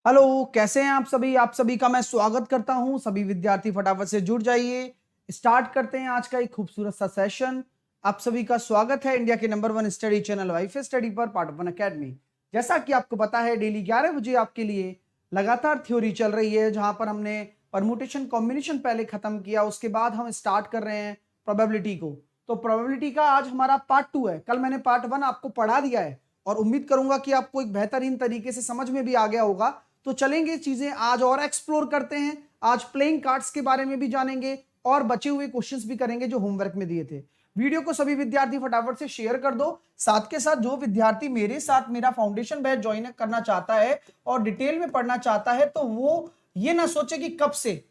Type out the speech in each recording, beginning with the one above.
Hello, कैसे हैं आप सभी का मैं स्वागत करता हूं। सभी विद्यार्थी फटाफट से जुड़ जाइए। स्टार्ट करते हैं आज का एक खूबसूरत सा सेशन। आप सभी का स्वागत है इंडिया के number 1 study channel wifi study पर पार्ट वन एकेडमी। जैसा कि आपको पता है, डेली 11 बजे आपके लिए लगातार थ्योरी चल रही है, जहां पर हमने परमुटेशन कॉम्बिनेशन पहले खत्म किया, उसके बाद हम स्टार्ट कर रहे हैं प्रोबेबिलिटी को। तो प्रोबेबिलिटी का आज हमारा पार्ट 2 है। कल मैंने पार्ट 1 आपको पढ़ा दिया है और उम्मीद करूंगा कि आपको एक बेहतरीन तरीके से समझ में भी आ गया होगा। तो चलेंगे चीजें आज और एक्सप्लोर करते हैं। आज प्लेइंग कार्ड्स के बारे में भी जानेंगे और बचे हुए क्वेश्चंस भी करेंगे जो होमवर्क में दिए थे। वीडियो को सभी विद्यार्थी फटाफट से शेयर कर दो। साथ के साथ जो विद्यार्थी मेरे साथ मेरा फाउंडेशन बैच ज्वाइन करना चाहता है और डिटेल में पढ़ना चाहता है, तो वो ये ना सोचे कि कब से,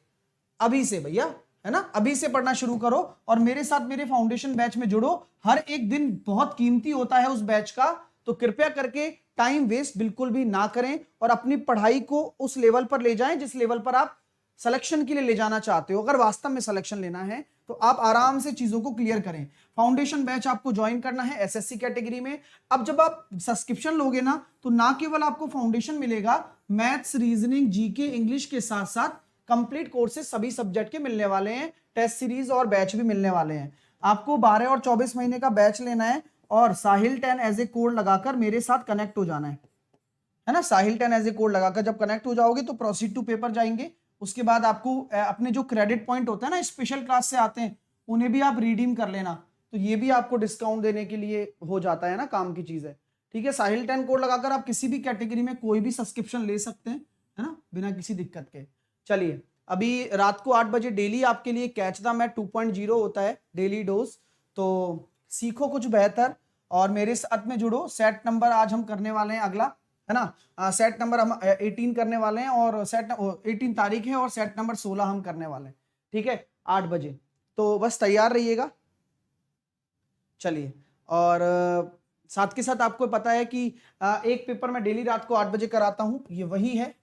अभी से भैया, है ना, अभी से पढ़ना शुरू करो और मेरे साथ मेरे फाउंडेशन बैच में जुड़ो। हर एक दिन बहुत कीमती होता है उस बैच का, तो कृपया करके टाइम वेस्ट बिल्कुल भी ना करें और अपनी पढ़ाई को उस लेवल पर ले जाएं जिस लेवल पर आप सिलेक्शन के लिए ले जाना चाहते हो। अगर वास्तव में सिलेक्शन लेना है तो आप आराम से चीजों को क्लियर करें। फाउंडेशन बैच आपको ज्वाइन करना है एसएससी कैटेगरी में। अब जब आप सब्सक्रिप्शन लोगे ना, तो ना केवल आपको फाउंडेशन मिलेगा, मैथ्स, रीजनिंग, जीके, इंग्लिश के साथ साथ कंप्लीट कोर्सेज सभी सब्जेक्ट के मिलने वाले हैं। टेस्ट सीरीज और बैच भी मिलने वाले हैं। आपको 12 और 24 महीने का बैच लेना है और साहिल 10 एज ए कोड लगाकर मेरे साथ कनेक्ट हो जाना है ना। साहिल 10 एज ए कोड लगाकर जब कनेक्ट हो जाओगे तो प्रोसीड टू पेपर जाएंगे। उसके बाद आपको अपने जो क्रेडिट पॉइंट होता है ना, स्पेशल क्लास से आते हैं, उन्हें भी आप रिडीम कर लेना। तो ये भी आपको डिस्काउंट देने के लिए हो जाता है ना, काम की चीज है। ठीक है, साहिल 10 कोड लगाकर आप किसी भी कैटेगरी में कोई भी सब्सक्रिप्शन ले सकते हैं, है ना, बिना किसी दिक्कत के। चलिए, अभी रात को 8 बजे डेली आपके लिए कैच द मैथ 2.0 होता है, डेली डोज। तो सीखो कुछ बेहतर और मेरे साथ में जुड़ो। सेट नंबर आज हम करने वाले हैं अगला, है ना। सेट नंबर हम 18 करने वाले हैं और सेट 18 तारीख है और सेट नंबर 16 हम करने वाले हैं। ठीक है, 8 बजे, तो बस तैयार रहिएगा। चलिए, और साथ के साथ आपको पता है कि एक पेपर मैं डेली रात को 8 बजे कराता हूं, ये वही है।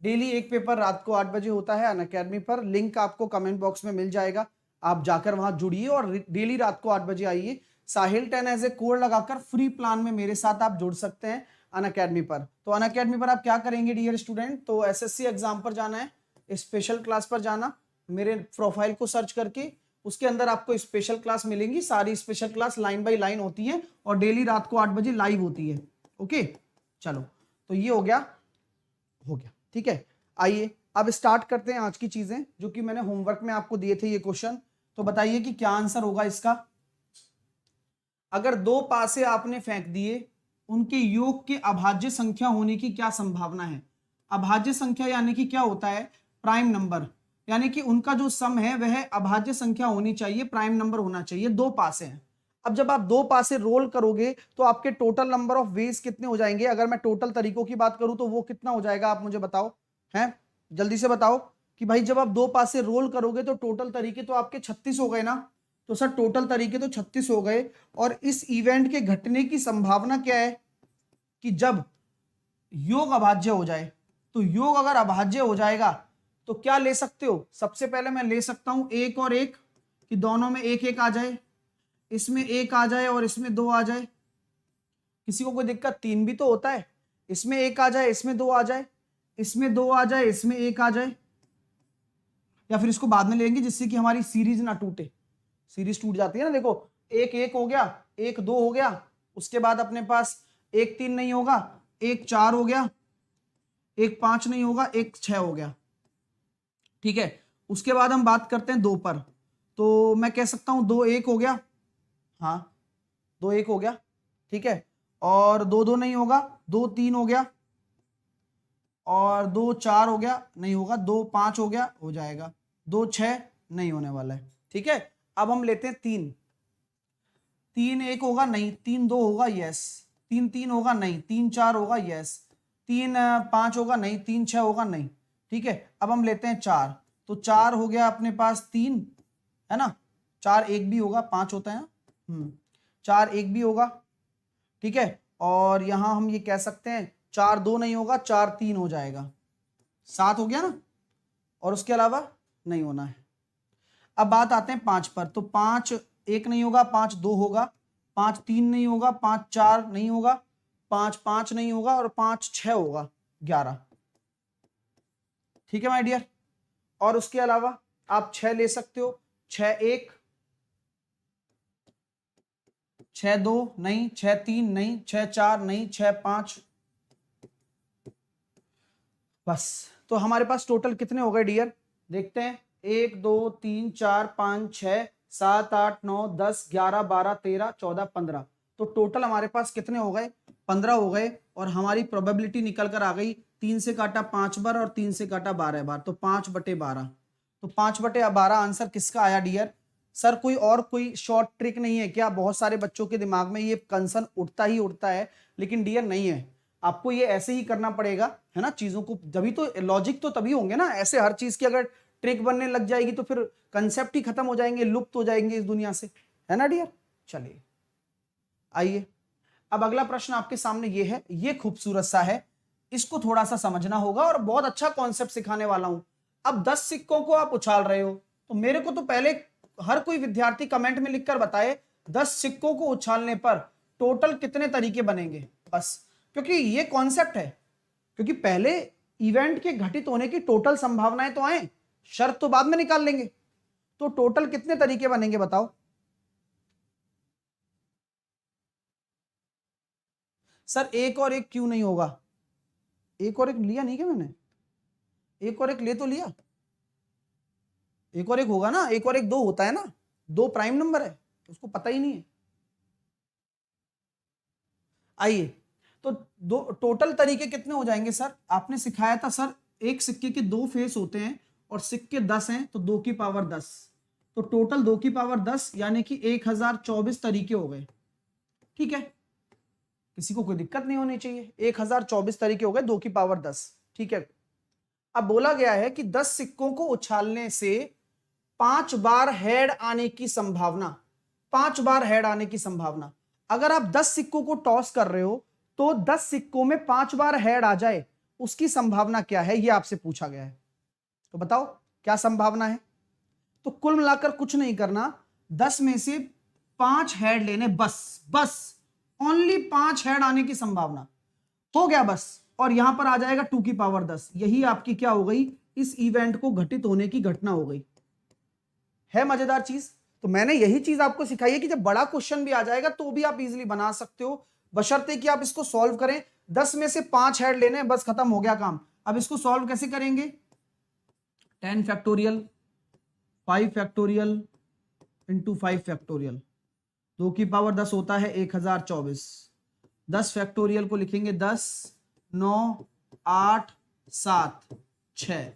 डेली एक पेपर रात को 8 बजे होता है अनअकैडमी पर। लिंक आपको कमेंट बॉक्स में मिल जाएगा, आप जाकर वहां जुड़िए और डेली रात को 8 बजे आइए। साहिल 10 एज ए कोड लगाकर फ्री प्लान में मेरे साथ आप जुड़ सकते हैं अनअकैडमी पर। तो अनअकैडमी पर आप क्या करेंगे डियर स्टूडेंट, तो एसएससी एग्जाम पर जाना है, स्पेशल क्लास पर जाना, मेरे प्रोफाइल को सर्च करके उसके अंदर आपको स्पेशल क्लास मिलेंगी। सारी special class line by line होती है और डेली रात को 8 बजे लाइव होती है। ओके, चलो, तो ये हो गया। ठीक है, आइए अब स्टार्ट करते हैं आज की चीजें जो कि मैंने होमवर्क में आपको दिए थे ये क्वेश्चन। तो बताइए कि क्या आंसर होगा इसका। अगर दो पासे आपने फेंक दिए, उनके योग के अभाज्य संख्या होने की क्या संभावना है। अभाज्य संख्या यानी कि क्या होता है, प्राइम नंबर, यानी कि उनका जो सम है वह अभाज्य संख्या होनी चाहिए, प्राइम नंबर होना चाहिए। दो पासे हैं। अब जब आप दो पासे रोल करोगे तो आपके टोटल नंबर ऑफ वेज कितने हो जाएंगे। अगर मैं टोटल तरीकों की बात करूं तो वो कितना हो जाएगा, आप मुझे बताओ, हैं, जल्दी से बताओ कि भाई जब आप दो पासे रोल करोगे तो टोटल तरीके तो आपके 36 हो गए ना। तो सर टोटल तरीके तो 36 हो गए और इस इवेंट के घटने की संभावना क्या है कि जब योग अभाज्य हो जाए। तो योग अगर अभाज्य हो जाएगा तो क्या ले सकते हो, सबसे पहले मैं ले सकता हूं एक और एक, कि दोनों में एक एक आ जाए, इसमें एक आ जाए और इसमें दो आ जाए। किसी को कोई दिक्कत, तीन भी तो होता है, इसमें एक आ जाए, इसमें दो आ जाए, इसमें दो आ जाए, इसमें एक आ जाए। या फिर इसको बाद में लेंगे जिससे कि हमारी सीरीज ना टूटे। सीरीज टूट जाती है ना, देखो, एक एक हो गया, एक दो हो गया, उसके बाद अपने पास एक तीन नहीं होगा, एक चार हो गया, एक पांच नहीं होगा, एक छह हो गया। ठीक है, उसके बाद हम बात करते हैं दो पर। तो मैं कह सकता हूं दो एक हो गया, हाँ, दो एक हो गया। ठीक है, और दो दो नहीं होगा, दो तीन हो गया, और दो चार हो गया, नहीं होगा, दो पांच हो गया, हो जाएगा, दो छह नहीं होने वाला है। ठीक है, अब हम लेते हैं तीन। तीन एक होगा, नहीं, तीन दो होगा, यस, तीन तीन होगा, नहीं, तीन चार होगा, यस, तीन पांच होगा, नहीं, तीन छह होगा, नहीं। ठीक है, अब हम लेते हैं चार। तो चार हो गया अपने पास, तीन है ना, चार एक भी होगा, पांच होता है ना, चार एक भी होगा। ठीक है, और यहां हम ये कह सकते हैं चार दो नहीं होगा, चार तीन हो जाएगा, सात हो गया ना, और उसके अलावा नहीं होना है। अब बात आते हैं पांच पर। तो पांच एक नहीं होगा, पांच दो होगा, पांच तीन नहीं होगा, पांच चार नहीं होगा, पांच पांच नहीं होगा, और पांच छह होगा, 11। ठीक है माय डियर। और उसके अलावा आप 6 ले सकते हो, 6-1, 6-2 नहीं, 6-3 नहीं, 6-4 नहीं, 6-5, बस। तो हमारे पास टोटल कितने हो गए डियर, देखते हैं। 1 2 3 4 5 6 7 8 9 10 11 12 13 14 15, तो टोटल हमारे पास कितने हो गए, 15 हो गए। और हमारी प्रोबेबिलिटी निकल कर आ गई, 3 से काटा 5 बार और 3 से काटा 12 बार, तो 5/12। तो 5/12 आंसर किसका आया डियर। सर कोई और कोई शॉर्ट ट्रिक नहीं है क्या, बहुत सारे बच्चों के दिमाग में ये कंसर्न उठता ही उठता है, लेकिन डियर नहीं है। आपको ये ऐसे ही करना पड़ेगा, है ना, चीजों को, जभी तो लॉजिक तो तभी होंगे ना। ऐसे हर चीज की अगर ट्रिक बनने लग जाएगी तो फिर कंसेप्ट ही खत्म हो जाएंगे, लुप्त हो जाएंगे इस दुनिया से, है ना डियर। चलिए आइए, अब अगला प्रश्न आपके सामने ये है, ये खूबसूरत सा है, इसको थोड़ा सा समझना होगा और बहुत अच्छा कॉन्सेप्ट सिखाने वाला हूं। अब 10 सिक्कों को आप उछाल रहे हो, तो मेरे को तो पहले हर कोई विद्यार्थी कमेंट में लिखकर बताए 10 सिक्कों को उछालने पर टोटल कितने तरीके बनेंगे, बस। क्योंकि ये कॉन्सेप्ट है, क्योंकि पहले इवेंट के घटित होने की टोटल संभावनाएं तो आए, शर्त तो बाद में निकाल लेंगे। तो टोटल कितने तरीके बनेंगे बताओ। सर एक और एक क्यों नहीं होगा, एक और एक लिया नहीं क्या मैंने, एक और एक ले तो लिया, एक और एक होगा ना, एक और एक 2 होता है ना, 2 प्राइम नंबर है, उसको पता ही नहीं है। आइए, तो दो टोटल तरीके कितने हो जाएंगे सर, आपने सिखाया था सर, एक सिक्के के 2 फेस होते हैं और सिक्के 10 हैं, तो 2 की पावर 10, तो टोटल 2 की पावर 10 यानी कि 1024 तरीके हो गए। ठीक है, किसी को कोई दिक्कत नहीं होनी चाहिए, 1024 तरीके हो गए 2 की पावर 10। ठीक है, अब बोला गया है कि 10 सिक्कों को उछालने से 5 बार हेड आने की संभावना, 5 बार हेड आने की संभावना। अगर आप 10 सिक्कों को टॉस कर रहे हो तो 10 सिक्कों में 5 बार हेड आ जाए, उसकी संभावना क्या है, यह आपसे पूछा गया है। तो बताओ क्या संभावना है। तो कुल मिलाकर कुछ नहीं करना, 10 में से 5 हेड लेने, बस बस ओनली 5 हेड आने की संभावना हो गया बस। और यहां पर आ जाएगा 2 की पावर 10, यही आपकी क्या हो गई, इस इवेंट को घटित होने की घटना हो गई। है मजेदार चीज। तो मैंने यही चीज आपको सिखाई है कि जब बड़ा क्वेश्चन भी आ जाएगा तो भी आप इजीली बना सकते हो, बशर्ते कि आप इसको सॉल्व करें। 10 में से 5 हेड लेने, बस खत्म हो गया काम। अब इसको सॉल्व कैसे करेंगे, 10 फैक्टोरियल 5 फैक्टोरियल इंटू 5 फैक्टोरियल, 2 की पावर 10 होता है 1024। 10 फैक्टोरियल को लिखेंगे 10 9 8 7 6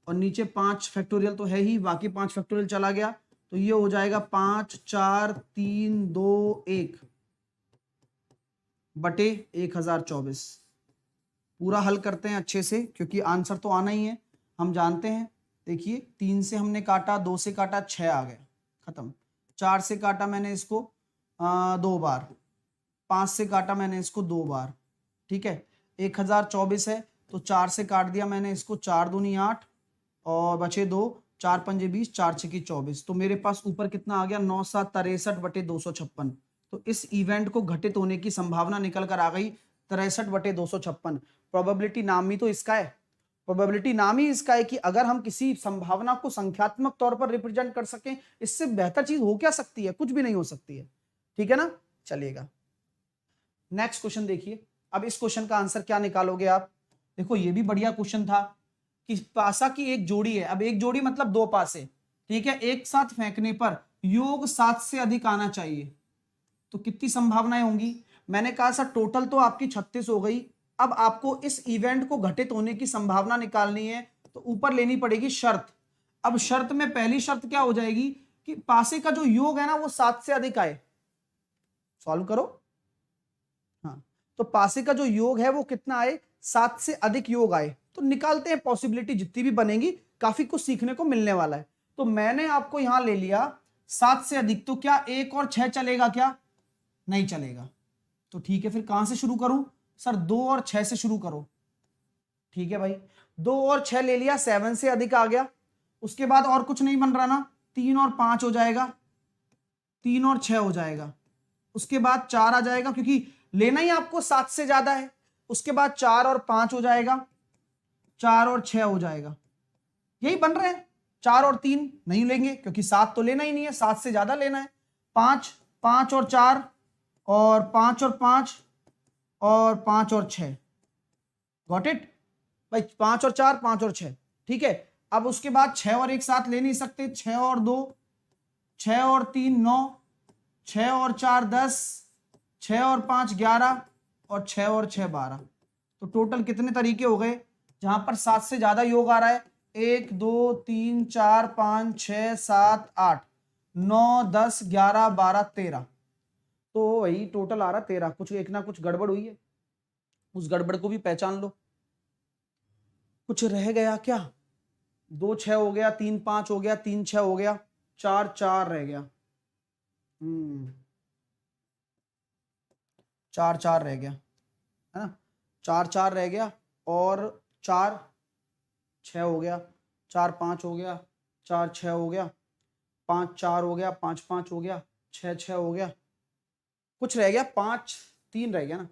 और नीचे 5 फैक्टोरियल तो है ही, बाकी 5 फैक्टोरियल चला गया, तो ये हो जाएगा 5 4 3 2 1 बटे 1024। पूरा हल करते हैं अच्छे से, क्योंकि आंसर तो आना ही है, हम जानते हैं। देखिए 3 से हमने काटा, 2 से काटा, 6 आ गया, खत्म। 4 से काटा मैंने इसको 2 बार, 5 से काटा मैंने इसको 2 बार। ठीक है, 1024 है तो 4 से काट दिया मैंने इसको, 4 दूनी 8 और बचे 2, 4 पंजे 20, 4 छक्के 24। तो मेरे पास ऊपर कितना आ गया, 9 7 63 बटे 256। तो इस इवेंट को घटित होने की संभावना निकल कर आ गई 63 बटे 256। प्रोबेबिलिटी नाम ही तो इसका है, प्रोबेबिलिटी नाम ही इसका है कि अगर हम किसी संभावना को संख्यात्मक तौर पर रिप्रेजेंट कर सकें, इससे बेहतर चीज हो क्या सकती है, कुछ भी नहीं हो सकती है। ठीक है ना, चलिएगा नेक्स्ट क्वेश्चन देखिए। अब इस क्वेश्चन का आंसर क्या निकालोगे आप, देखो ये भी बढ़िया क्वेश्चन था कि पासा की एक जोड़ी है, अब एक जोड़ी मतलब 2 पासे, ठीक है, एक साथ फेंकने पर योग 7 से अधिक आना चाहिए, तो कितनी संभावनाएं होंगी। मैंने कहा सर टोटल तो आपकी 36 हो गई, अब आपको इस इवेंट को घटित होने की संभावना निकालनी है, तो ऊपर लेनी पड़ेगी शर्त। अब शर्त में पहली शर्त क्या हो जाएगी कि पासे का जो योग है ना वो 7 से अधिक आए। सॉल्व करो, हाँ, तो पासे का जो योग है वो कितना आए, 7 से अधिक योग आए। तो निकालते हैं पॉसिबिलिटी, जितनी भी बनेगी काफी कुछ सीखने को मिलने वाला है। तो मैंने आपको यहां ले लिया 7 से अधिक, तो क्या 1 और 6 चलेगा क्या, नहीं चलेगा। तो ठीक है, फिर कहां से शुरू करूं सर, 2 और 6 से शुरू करो। ठीक है भाई, 2 और 6 ले लिया, 7 से अधिक आ गया। उसके बाद और कुछ नहीं बन रहा ना, 3 और 5 हो जाएगा, 3 और 6 हो जाएगा। उसके बाद 4 आ जाएगा, क्योंकि लेना ही आपको 7 से ज्यादा है। उसके बाद 4 और 5 हो जाएगा, 4 और 6 हो जाएगा। यही बन रहे हैं। 4 और 3 नहीं लेंगे क्योंकि 7 तो लेना ही नहीं है, 7 से ज्यादा लेना है। 5, 5 और 4 और 5 और 5 और 5 और 6। गॉट इट भाई, 5 और 4, 5 और 6, ठीक है। अब उसके बाद 6 और 1 साथ ले नहीं सकते, 6 और 2, 6 और 3 9, 6 और 4 10, 6 और 5 11 और 6 और 6 12। तो टोटल कितने तरीके हो गए जहां पर 7 से ज्यादा योग आ रहा है? 1 2 3 4 5 6 7 8 9 10 11 12 13। तो वही टोटल आ रहा 13। कुछ एक ना कुछ गड़बड़ हुई है, उस गड़बड़ को भी पहचान लो। कुछ रह गया क्या? 2 6 हो गया, 3 5 हो गया, 3 6 हो गया, 4 4 रह गया। 4 4 रह गया, है ना? 4 4 रह गया और 4 6 हो गया, 4 5 हो गया, 4 6 हो गया, 5 4 हो गया, 5 5 हो गया, 6 6 हो गया। कुछ रह गया, 5 3 रह गया ना।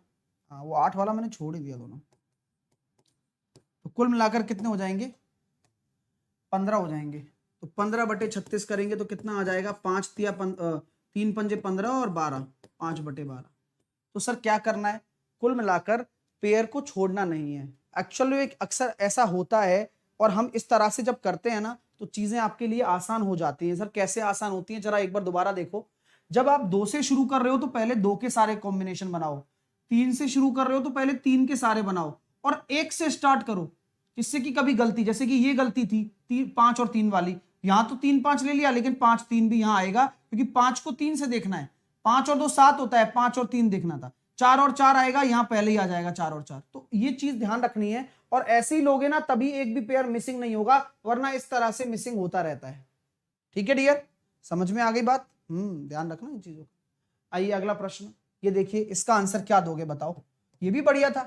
हाँ, वो 8 वाला मैंने छोड़ ही दिया दोनों। तो कुल मिलाकर कितने हो जाएंगे? 15 हो जाएंगे। तो 15/36 करेंगे तो कितना आ जाएगा? 5 3 पंजे 15 और 12, 5/12। तो सर क्या करना है? कुल मिलाकर पेयर को छोड़ना नहीं है। एक्चुअली अक्सर ऐसा होता है और हम इस तरह से जब करते हैं ना तो चीजें आपके लिए आसान हो जाती हैं। सर कैसे आसान होती हैं, जरा एक बार दोबारा देखो। जब आप 2 से शुरू कर रहे हो तो पहले 2 के सारे कॉम्बिनेशन बनाओ, 3 से शुरू कर रहे हो तो पहले 3 के सारे बनाओ, और 1 से स्टार्ट करो, जिससे कि कभी गलती, जैसे कि ये गलती थी 5 और 3 वाली, यहां तो 3 5 ले लिया लेकिन 5 3 भी यहां आएगा क्योंकि 5 को 3 से देखना है। 5 और 2 7 होता है, 5 और 3 देखना था। 4 और 4 आएगा, यहां पहले ही आ जाएगा 4 और 4। तो ये चीज ध्यान रखनी है, और ऐसे ही लोगे ना तभी एक भी पेयर मिसिंग नहीं होगा, वरना इस तरह से मिसिंग होता रहता है। ठीक है डियर, समझ में आ गई बात? ध्यान रखना इन चीजों का। आइए अगला प्रश्न, ये देखिए, इसका आंसर क्या दोगे बताओ? ये भी बढ़िया था।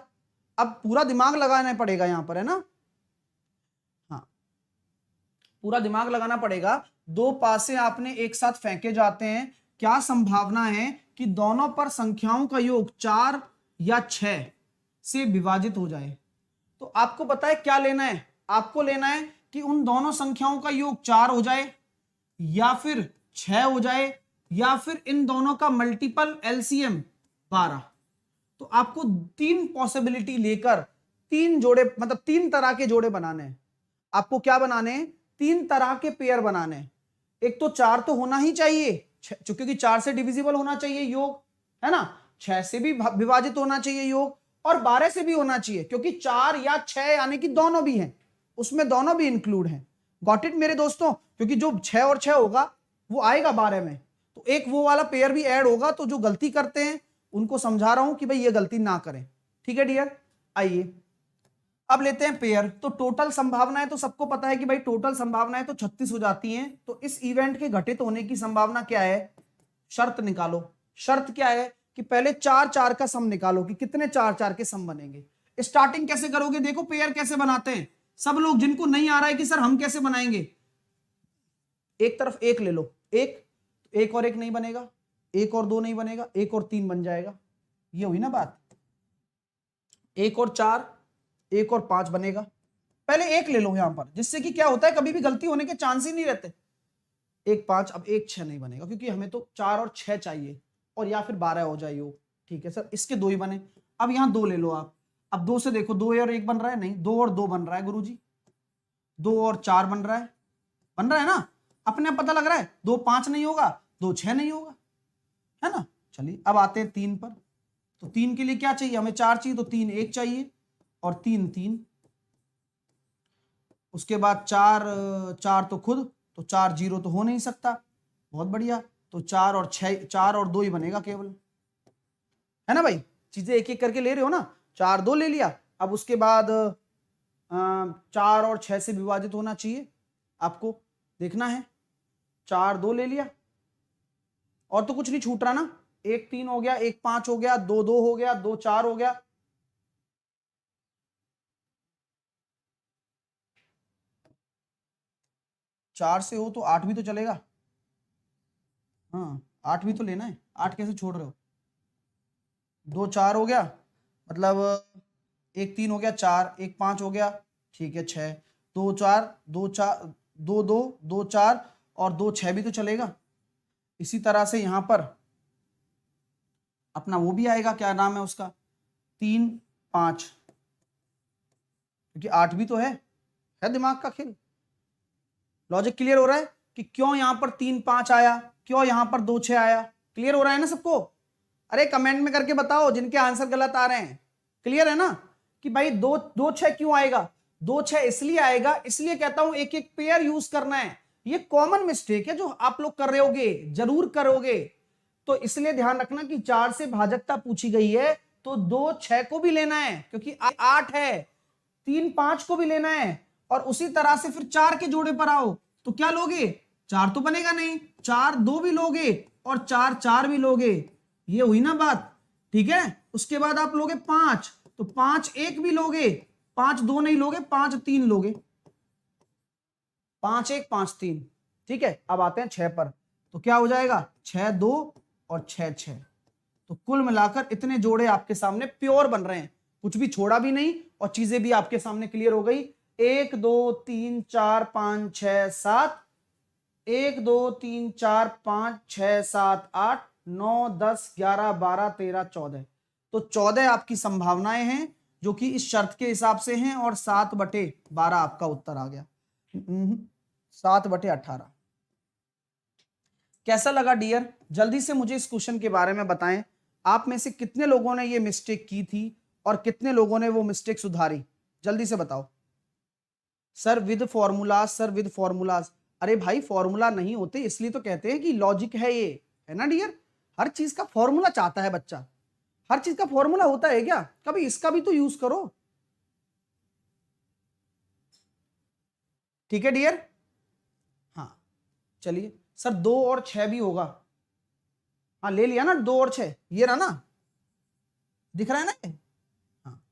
अब पूरा दिमाग लगाना पड़ेगा यहां पर, है ना? हाँ, पूरा दिमाग लगाना पड़ेगा। 2 पासे आपने एक साथ फेंके जाते हैं, क्या संभावना है कि दोनों पर संख्याओं का योग 4 या 6 से विभाजित हो जाए? तो आपको पता है क्या लेना है? आपको लेना है कि उन दोनों संख्याओं का योग 4 हो जाए या फिर 6 हो जाए या फिर इन दोनों का मल्टीपल एलसीएम 12। तो आपको 3 पॉसिबिलिटी लेकर 3 जोड़े, मतलब 3 तरह के जोड़े बनाने हैं। आपको क्या बनाने हैं? 3 तरह के पेयर बनाने हैं। एक तो 4 तो होना ही चाहिए, क्योंकि 4 से डिविजिबल होना चाहिए योग, है ना? 6 से भी विभाजित होना चाहिए योग, और 12 से भी होना चाहिए, क्योंकि 4 या 6 यानी कि दोनों भी हैं, उसमें दोनों भी इंक्लूड हैं। गॉट इट मेरे दोस्तों? क्योंकि जो 6 और 6 होगा वो आएगा 12 में, तो एक वो वाला पेयर भी ऐड होगा। तो जो गलती करते हैं उनको समझा रहा हूं कि भाई ये गलती ना करें। ठीक है डियर, आइए अब लेते हैं पेयर। तो टोटल संभावनाएं तो सबको पता है कि भाई टोटल संभावनाएं तो 36 हो जाती हैं। तो इस इवेंट के घटित होने की संभावना क्या है? शर्त निकालो। शर्त क्या है कि पहले 4 4 का सम निकालो कि कितने 4 4 के सम बनेंगे। स्टार्टिंग कैसे करोगे? देखो पेयर कैसे बनाते हैं। सब लोग जिनको नहीं आ रहा है कि सर हम कैसे बनाएंगे, एक तरफ एक ले लो, एक और एक नहीं बनेगा, एक और 2 नहीं बनेगा, एक और 3 बन जाएगा। ये हुई ना बात। एक और 4, एक और 5 बनेगा। पहले एक ले लो यहां पर, जिससे कि क्या होता है, कभी भी गलती होने के चांस ही नहीं रहते। एक 5, अब एक 6 नहीं बनेगा क्योंकि हमें तो 4 और 6 चाहिए, और या फिर 12 हो जाए योग। ठीक है सर, इसके 2 ही बने। अब यहां 2 ले लो आप। अब 2 से देखो, 2 और 1 बन रहा है? नहीं, 2 और 2 बन रहा है गुरुजी। 2 और 4 बन रहा है, बन रहा है ना? अपने आप पता लग रहा है। 2 5 नहीं होगा, 2 6 नहीं होगा, है ना? चलिए अब आते हैं 3 पर। तो 3 के लिए क्या चाहिए हमें? 4 चाहिए, तो 3 1 चाहिए और 3 3। उसके बाद 4 4 तो खुद, तो 4 0 तो हो नहीं सकता। बहुत बढ़िया, तो 4 और 6, 4 और 2 ही बनेगा केवल, है ना भाई? चीजें एक एक करके ले रहे हो ना। 4 2 ले लिया। अब उसके बाद 4 और 6 से विभाजित होना चाहिए, आपको देखना है। 4 2 ले लिया, और तो कुछ नहीं छूट रहा ना। 1 3 हो गया, 1 5 हो गया, 2 2 हो गया, 2 4 हो गया। चार से हो तो 8 भी तो चलेगा। हाँ, 8 भी तो लेना है। 8 कैसे छोड़ रहे हो? 2 4 हो गया, मतलब 1 3 हो गया, 4 1 5 हो गया, ठीक है 6। 2 4 2 4 2 2 2 4 और 2 6 भी तो चलेगा। इसी तरह से यहां पर अपना वो भी आएगा, क्या नाम है उसका, 3 5, क्योंकि 8 भी तो है दिमाग का खेल। लॉजिक क्लियर हो रहा है कि क्यों यहां पर 3 5 आया, क्यों यहां पर 2 6 आया? क्लियर हो रहा है ना सबको? अरे कमेंट में करके बताओ जिनके आंसर गलत आ रहे हैं। क्लियर है ना कि भाई 2 2 6 क्यों आएगा? 2 6 इसलिए आएगा, इसलिए कहता हूं एक एक पेयर यूज करना है। ये कॉमन मिस्टेक है जो आप लोग कर रहे होगे, जरूर करोगे, तो इसलिए ध्यान रखना कि 4 से भाजकता पूछी गई है तो 2 6 को भी लेना है, क्योंकि 8 है, 3 5 को भी लेना है, और उसी तरह से फिर 4 के जोड़े पर आओ तो क्या लोगे? 4 तो बनेगा नहीं, 4 2 भी लोगे और 4 4 भी लोगे। ये हुई ना बात, ठीक है। उसके बाद आप लोगे 5, तो 5 1 भी लोगे, 5 2 नहीं लोगे, 5 3 लोगे, 5 1 5 3, ठीक है। अब आते हैं 6 पर, तो क्या हो जाएगा? 6 2 और 6 6, तो कुल मिलाकर इतने जोड़े आपके सामने प्योर बन रहे हैं, कुछ भी छोड़ा भी नहीं, और चीजें भी आपके सामने क्लियर हो गई। 1 2 3 4 5 6 7, 1 2 3 4 5 6 7 8 9 10 11 12 13 14, तो 14 आपकी संभावनाएं हैं जो कि इस शर्त के हिसाब से हैं, और 7/12 आपका उत्तर आ गया, 7/18। कैसा लगा डियर? जल्दी से मुझे इस क्वेश्चन के बारे में बताएं, आप में से कितने लोगों ने ये मिस्टेक की थी और कितने लोगों ने वो मिस्टेक सुधारी? जल्दी से बताओ। Sir with formulas, sir with formulas. अरे भाई फॉर्मूला नहीं होते, इसलिए तो कहते हैं कि लॉजिक है ये, है ना डियर। हर चीज का फॉर्मूला चाहता है बच्चा, हर चीज का फॉर्मूला होता है क्या? कभी इसका भी तो यूज करो, ठीक है डियर। हाँ चलिए सर 2 और 6 भी होगा, हाँ ले लिया ना, 2 और 6 ये रहा ना, दिख रहा है ना? हाँ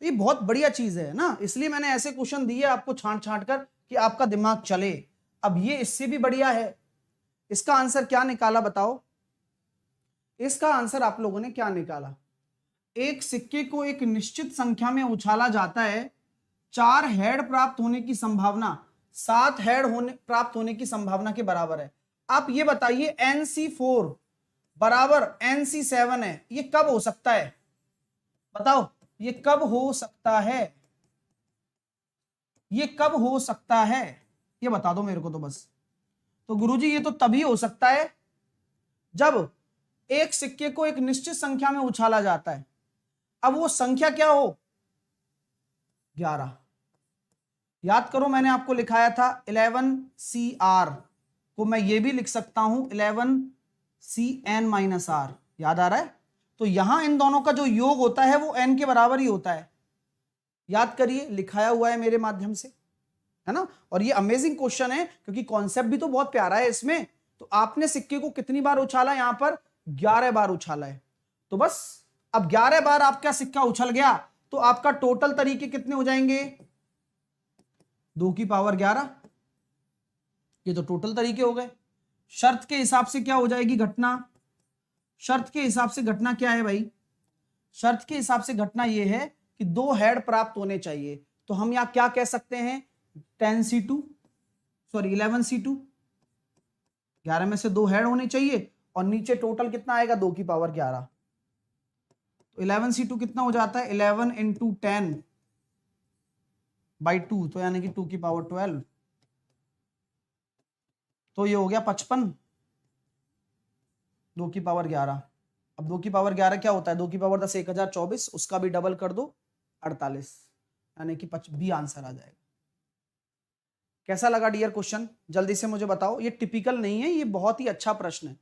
तो ये बहुत बढ़िया चीज है ना, इसलिए मैंने ऐसे क्वेश्चन दिए आपको छांट छांट कर कि आपका दिमाग चले। अब ये इससे भी बढ़िया है, इसका आंसर क्या निकाला बताओ? इसका आंसर आप लोगों ने क्या निकाला? एक सिक्के को एक निश्चित संख्या में उछाला जाता है, 4 हेड प्राप्त होने की संभावना 7 हेड प्राप्त होने की संभावना के बराबर है। आप ये बताइए NC4 बराबर NC7 है, ये कब हो सकता है? बताओ ये कब हो सकता है? ये कब हो सकता है ये बता दो मेरे को तो बस। तो गुरुजी ये तो तभी हो सकता है जब एक सिक्के को एक निश्चित संख्या में उछाला जाता है। अब वो संख्या क्या हो? 11। याद करो मैंने आपको लिखाया था 11CR को मैं ये भी लिख सकता हूं 11CN-R, याद आ रहा है? तो यहां इन दोनों का जो योग होता है वो n के बराबर ही होता है, याद करिए, लिखाया हुआ है मेरे माध्यम से, है ना। और ये अमेजिंग क्वेश्चन है क्योंकि कॉन्सेप्ट भी तो बहुत प्यारा है इसमें। तो आपने सिक्के को कितनी बार उछाला? यहां पर 11 बार उछाला है। तो बस अब 11 बार आपका सिक्का उछल गया तो आपका टोटल तरीके कितने हो जाएंगे? 2 की पावर 11, ये तो टोटल तरीके हो गए। शर्त के हिसाब से क्या हो जाएगी घटना? शर्त के हिसाब से घटना क्या है भाई? शर्त के हिसाब से घटना यह है कि 2 हेड प्राप्त होने चाहिए। तो हम यहां क्या कह सकते हैं? 11C2, 11 में से 2 हेड होने चाहिए, और नीचे टोटल कितना आएगा? 2 की पावर 11। तो 11C2 कितना हो जाता है? 11 × 10/2, तो यानी कि 2 की पावर 12, तो ये हो गया 55, 2 की पावर 11। अब 2 की पावर 11 क्या होता है? 2 की पावर 10 1024, उसका भी डबल कर दो 48, यानी कि बी आंसर आ जाएगा। कैसा लगा डियर क्वेश्चन? जल्दी से मुझे बताओ। ये टिपिकल नहीं है, ये बहुत ही अच्छा प्रश्न है,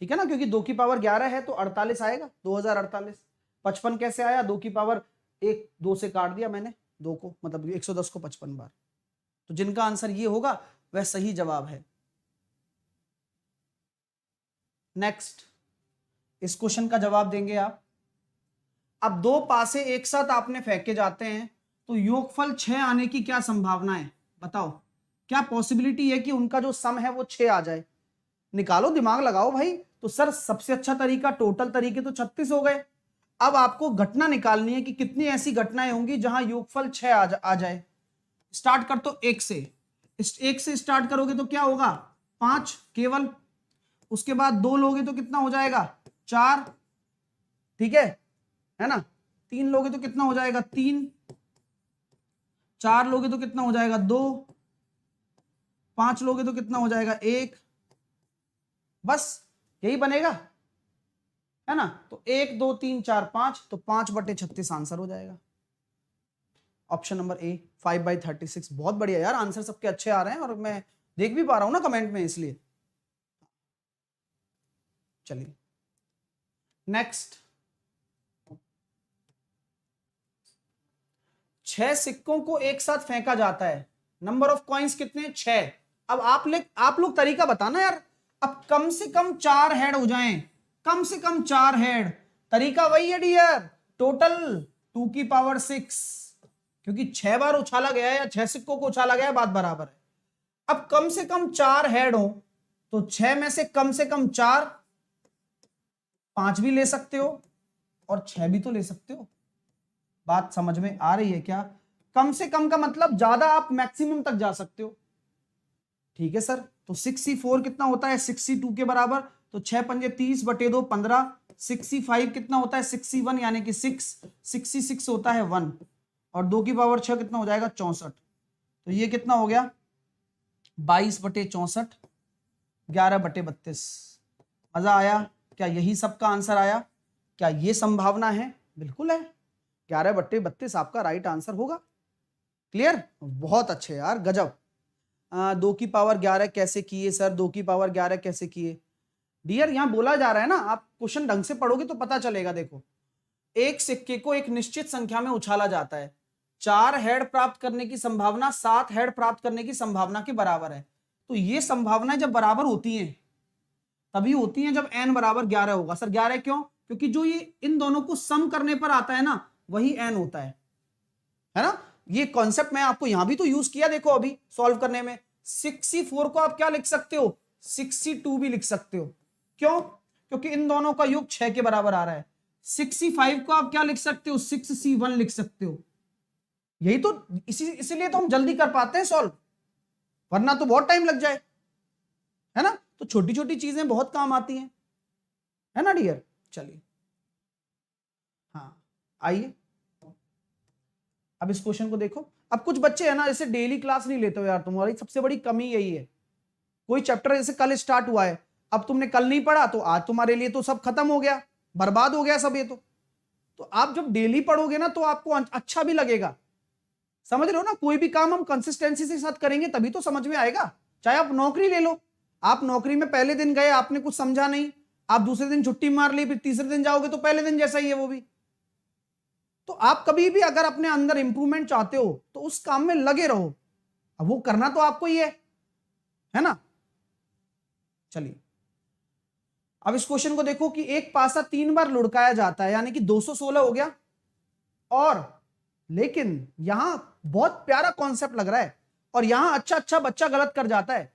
ठीक है ना, क्योंकि 2 की पावर 11 है तो 48 आएगा, 2048। 55 कैसे आया? 2 की पावर 1 2 से काट दिया मैंने 2 को, मतलब 110 को 55 बार। तो जिनका आंसर ये होगा वह सही जवाब है। नेक्स्ट, इस क्वेश्चन का जवाब देंगे आप। अब 2 पासे एक साथ आपने फेंके जाते हैं तो योगफल 6 आने की क्या संभावना है? बताओ क्या पॉसिबिलिटी है कि उनका जो सम है वो 6 आ जाए? निकालो, दिमाग लगाओ भाई। तो सर सबसे अच्छा तरीका, टोटल तरीके तो 36 हो गए। अब आपको घटना निकालनी है कि कितनी ऐसी घटनाएं होंगी जहां योगफल 6 आ जाए। स्टार्ट कर तो एक से, एक से स्टार्ट करोगे तो क्या होगा 5 केवल, उसके बाद 2 लोगे तो कितना हो जाएगा 4, ठीक है ना, 3 लोगे तो कितना हो जाएगा 3, 4 लोगे तो कितना हो जाएगा 2, 5 लोगे तो कितना हो जाएगा 1, बस यही बनेगा, है ना। तो 1 2 3 4 5, तो 5/36 आंसर हो जाएगा। Option number A 5/36। बहुत बढ़िया यार, आंसर सबके अच्छे आ रहे हैं और मैं देख भी पा रहा हूं ना कमेंट में, इसलिए। चलिए नेक्स्ट, 6 सिक्कों को एक साथ फेंका जाता है, नंबर ऑफ कॉइन्स कितने 6। अब आप लोग तरीका बताना यार, अब कम से कम 4 हेड हो जाएं, कम से कम 4 हेड, तरीका वही है डियर, टोटल 2 की पावर 6, क्योंकि 6 बार उछाला गया है या 6 सिक्कों को उछाला गया है, बात बराबर है। अब कम से कम 4 हेड हो तो 6 में से कम 4, 5 भी ले सकते हो और 6 भी तो ले सकते हो। बात समझ में आ रही है क्या? कम से कम का मतलब ज्यादा, आप मैक्सिमम तक जा सकते हो। ठीक है सर, तो 64 कितना होता है 62 के बराबर, तो 6 पंजे 30 बटे 2 15, 65 कितना होता है 61 यानी कि 6, 66 होता है 1, और 2 की पावर 6 कितना हो जाएगा 64, तो ये कितना हो गया 22/64, 11/32। मजा आया क्या? यही सबका आंसर आया क्या? ये संभावना है, बिल्कुल है, 11/32 आपका राइट आंसर होगा। क्लियर? बहुत अच्छे यार, गजब। 2 की पावर 11 कैसे किए सर? 2 की पावर 11 कैसे किए? डियर यहां बोला जा रहा है ना, आप क्वेश्चन ढंग से पढ़ोगे तो पता चलेगा। देखो, एक सिक्के को एक निश्चित संख्या में उछाला जाता है, 4 हेड प्राप्त करने की संभावना 7 हेड प्राप्त करने की संभावना के बराबर है। तो ये संभावनाएं जब बराबर होती हैं तभी होती हैं जब n बराबर 11 होगा। सर 11 क्यों? क्योंकि जो ये इन दोनों को सम करने पर आता है ना, वही n होता है ना। ये कॉन्सेप्ट मैं आपको यहां भी तो यूज किया, देखो अभी सॉल्व करने में। 64 को आप क्या लिख सकते हो 62 भी लिख सकते हो। क्यों? क्योंकि इन दोनों का योग 6 के बराबर आ रहा है। 65 को आप क्या लिख सकते हो 6c1 लिख सकते हो। यही तो, इसीलिए तो हम जल्दी कर पाते हैं सॉल्व, वरना तो बहुत टाइम लग जाए, है ना। तो छोटी छोटी चीजें बहुत काम आती हैं, है ना डियर। चलिए हाँ, आइए अब इस क्वेश्चन को देखो। अब कुछ बच्चे है ना, जैसे डेली क्लास नहीं लेते हो यार, तुम्हारी सबसे बड़ी कमी यही है। कोई चैप्टर जैसे कल स्टार्ट हुआ है, अब तुमने कल नहीं पढ़ा तो आज तुम्हारे लिए तो सब खत्म हो गया, बर्बाद हो गया सब ये तो आप जब डेली पढ़ोगे ना तो आपको अच्छा भी लगेगा। समझ रहे हो ना, कोई भी काम हम कंसिस्टेंसी के साथ करेंगे तभी तो समझ में आएगा। चाहे आप नौकरी ले लो, आप नौकरी में पहले दिन गए, आपने कुछ समझा नहीं, आप दूसरे दिन छुट्टी मार ली, फिर तीसरे दिन जाओगे तो पहले दिन जैसा ही है वो भी। तो आप कभी भी अगर अपने अंदर इंप्रूवमेंट चाहते हो तो उस काम में लगे रहो, अब वो करना तो आपको ही है ना। चलिए अब इस क्वेश्चन को देखो कि एक पासा 3 बार लुढ़काया जाता है, यानी कि 216 हो गया। और लेकिन यहां बहुत प्यारा कॉन्सेप्ट लग रहा है, और यहां अच्छा बच्चा गलत कर जाता है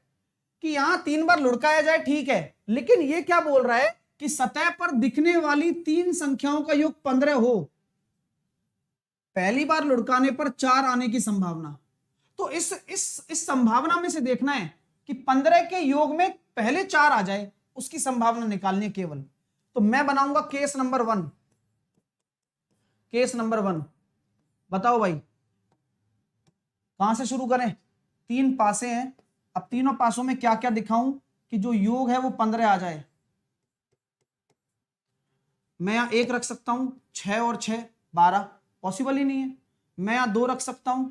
कि यहां 3 बार लुढ़काया जाए, ठीक है, लेकिन ये क्या बोल रहा है कि सतह पर दिखने वाली 3 संख्याओं का योग 15 हो, पहली बार लुढ़काने पर 4 आने की संभावना। तो इस संभावना में से देखना है कि 15 के योग में पहले 4 आ जाए, उसकी संभावना निकालनी है केवल। तो मैं बनाऊंगा केस नंबर 1। केस नंबर 1 बताओ भाई, कहां से शुरू करें? 3 पासे हैं, अब तीनों पासों में क्या क्या दिखाऊं कि जो योग है वो 15 आ जाए। मैं यहां 1 रख सकता हूं, 6 और 6 12, पॉसिबल ही नहीं है। मैं यहां 2 रख सकता हूं,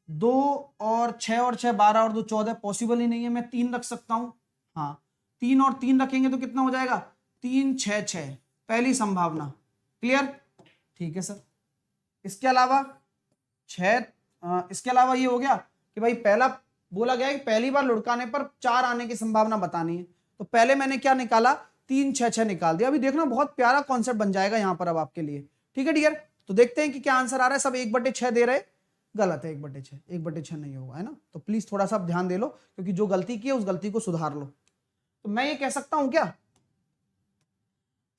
2 और 6 और 6 12 और 2 14, पॉसिबल ही नहीं है। मैं 3 रख सकता हूं, हाँ 3 और 3 रखेंगे तो कितना हो जाएगा 3 6 6, पहली संभावना। क्लियर? ठीक है सर। इसके अलावा 6, इसके अलावा ये हो गया कि भाई पहला बोला गया है कि पहली बार लुढ़काने पर 4 आने की संभावना बतानी है, तो पहले मैंने क्या निकाला 3 6 6 निकाल दिया। अभी देखना बहुत प्यारा कॉन्सेप्ट बन जाएगा यहां पर अब आपके लिए। ठीक है डियर, तो देखते हैं कि क्या आंसर आ रहा है। सब 1/6 दे रहे, गलत है, 1/6, 1/6 नहीं होगा, है ना। तो प्लीज थोड़ा सा ध्यान दे लो, क्योंकि जो गलती की है उस गलती को सुधार लो। तो मैं ये कह सकता हूं क्या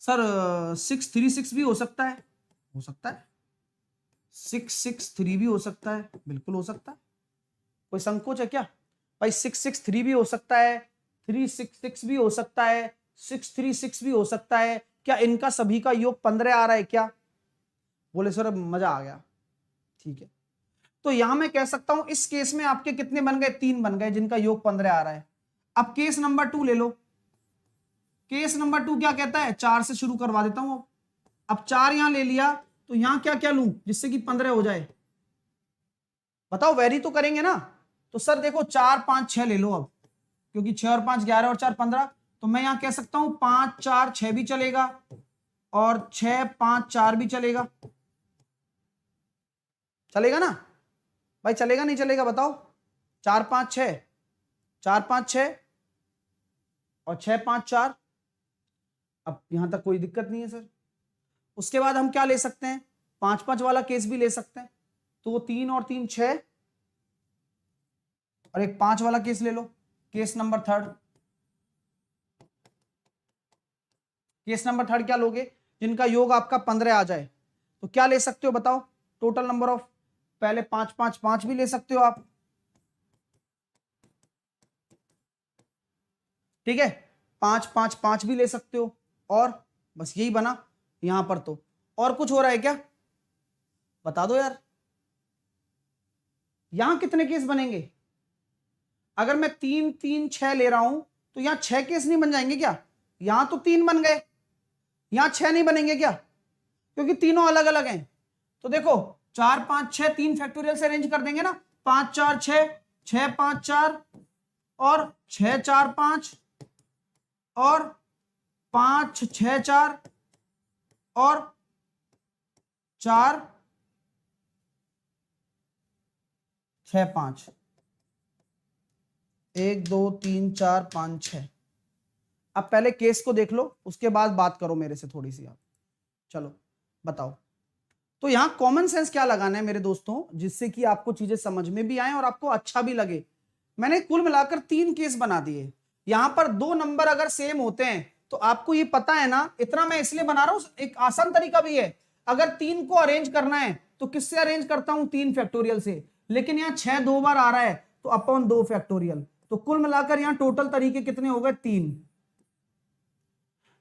सर 636 भी हो सकता है? हो सकता है। 663 भी हो सकता है, बिल्कुल हो सकता है। कोई संकोच है क्या भाई? 663 भी हो सकता है, 366 भी हो सकता है, 636 भी हो सकता है, क्या इनका सभी का योग 15 आ रहा है क्या? बोले सर मजा आ गया। ठीक है, तो यहां मैं कह सकता हूं इस केस में आपके कितने बन गए? 3 बन गए जिनका योग 15 आ रहा है। अब केस नंबर 2 ले लो। केस नंबर 2 क्या कहता है? 4 से शुरू करवा देता हूं। अब 4 यहां ले लिया, तो यहां क्या क्या लूं जिससे कि 15 हो जाए? बताओ, वेरी तो करेंगे ना। तो सर देखो 4 5 6 ले लो अब, क्योंकि 6 और 5 11 और 4 15। तो मैं यहां कह सकता हूं 5 4 6 भी चलेगा और 6 5 4 भी चलेगा। चलेगा ना भाई? चलेगा नहीं चलेगा बताओ? 4 5 6, 4 5 6 और 6 5 4। अब यहां तक कोई दिक्कत नहीं है सर। उसके बाद हम क्या ले सकते हैं? 5 5 वाला केस भी ले सकते हैं। तो वो 3 और 3 6 और एक 5 वाला केस ले लो। Case number third. Case number third क्या लोगे? जिनका योग आपका 15 आ जाए। तो क्या ले सकते हो बताओ? टोटल नंबर ऑफ, पहले 5 5 5 भी ले सकते हो आप। ठीक है, 5 5 5 भी ले सकते हो। और बस यही बना यहां पर। तो और कुछ हो रहा है क्या? बता दो यार। यहां कितने केस बनेंगे? अगर मैं 3 3 6 ले रहा हूं तो यहां 6 केस नहीं बन जाएंगे क्या? यहां तो 3 बन गए, यहां 6 नहीं बनेंगे क्या? क्योंकि तीनों अलग अलग हैं। तो देखो 4 5 6 3 फैक्टोरियल से अरेंज कर देंगे ना। 5 4 6, 6 5 4 और 6 4 5 और 5 6 4 और 4 6 5। 1 2 3 4 5 6। अब पहले केस को देख लो, उसके बाद बात करो मेरे से थोड़ी सी आप। चलो बताओ। तो यहां कॉमन सेंस क्या लगाना है मेरे दोस्तों, जिससे कि आपको चीजें समझ में भी आए और आपको अच्छा भी लगे। मैंने कुल मिलाकर 3 केस बना दिए। यहां पर 2 नंबर अगर सेम होते हैं तो आपको ये पता है ना, इतना मैं इसलिए बना रहा हूं, एक आसान तरीका भी है। अगर 3 को अरेंज करना है तो किससे अरेंज करता हूं? 3 फैक्टोरियल से। लेकिन यहां 6 2 बार आ रहा है तो अपॉन 2 फैक्टोरियल। तो कुल मिलाकर यहां टोटल तरीके कितने हो गए? 3।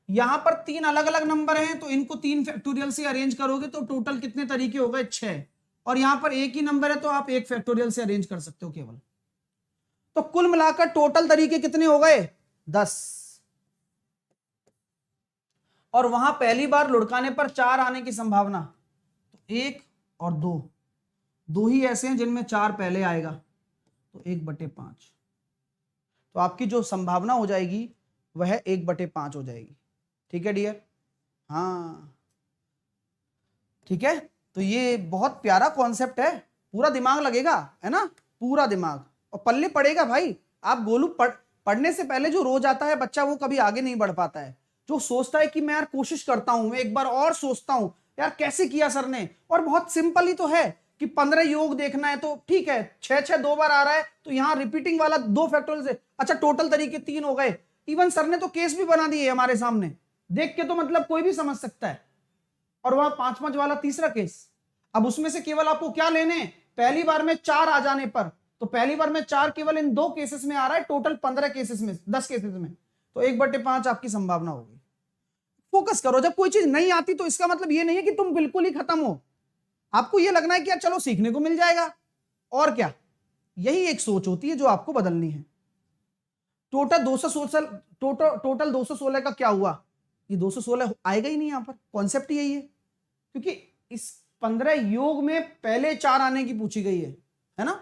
यहां पर 3 अलग अलग नंबर हैं तो इनको 3 फैक्टोरियल से अरेंज करोगे तो टोटल कितने तरीके हो गए? 6। और यहां पर एक ही नंबर है तो आप 1 फैक्टोरियल से अरेंज कर सकते हो केवल। तो कुल मिलाकर टोटल तरीके कितने हो गए? 10। और वहां पहली बार लुढ़काने पर 4 आने की संभावना, तो 1 और 2, दो ही ऐसे हैं जिनमें 4 पहले आएगा, तो 1/5। तो आपकी जो संभावना हो जाएगी वह 1/5 हो जाएगी। ठीक है डियर? हाँ ठीक है। तो ये बहुत प्यारा कॉन्सेप्ट है, पूरा दिमाग लगेगा, है ना? पूरा दिमाग और पल्ले पड़ेगा भाई। आप गोलू पढ़ने से पहले जो रो जाता है बच्चा, वो कभी आगे नहीं बढ़ पाता है। जो सोचता है कि मैं यार कोशिश करता हूं, मैं एक बार और सोचता हूं यार कैसे किया सर ने, और बहुत सिंपल ही तो है कि 15 योग देखना है तो ठीक है, 6 6 2 बार आ रहा है तो यहां रिपीटिंग वाला 2 फैक्टोरियल से, अच्छा टोटल तरीके 3 हो गए। इवन सर ने तो केस भी बना दिए हमारे सामने, देख के तो मतलब कोई भी समझ सकता है। और वह 5 5 वाला तीसरा केस, अब उसमें से केवल आपको क्या लेने, पहली बार में 4 आ जाने पर, तो पहली बार में 4 केवल इन 2 केसेस में आ रहा है, टोटल 15 केसेस में, 10 केसेस में, तो 1/5 आपकी संभावना होगी। फोकस करो, जब कोई चीज नहीं आती तो इसका मतलब ये नहीं है कि तुम बिल्कुल ही खत्म हो। आपको यह लगना है कि यार चलो सीखने को मिल जाएगा, और क्या, यही एक सोच होती है जो आपको बदलनी है। टोटल 216, टोटल 216 का क्या हुआ? ये 216 आएगा ही नहीं, यहां पर कॉन्सेप्ट यही है, क्योंकि इस 15 योग में पहले 4 आने की पूछी गई है ना?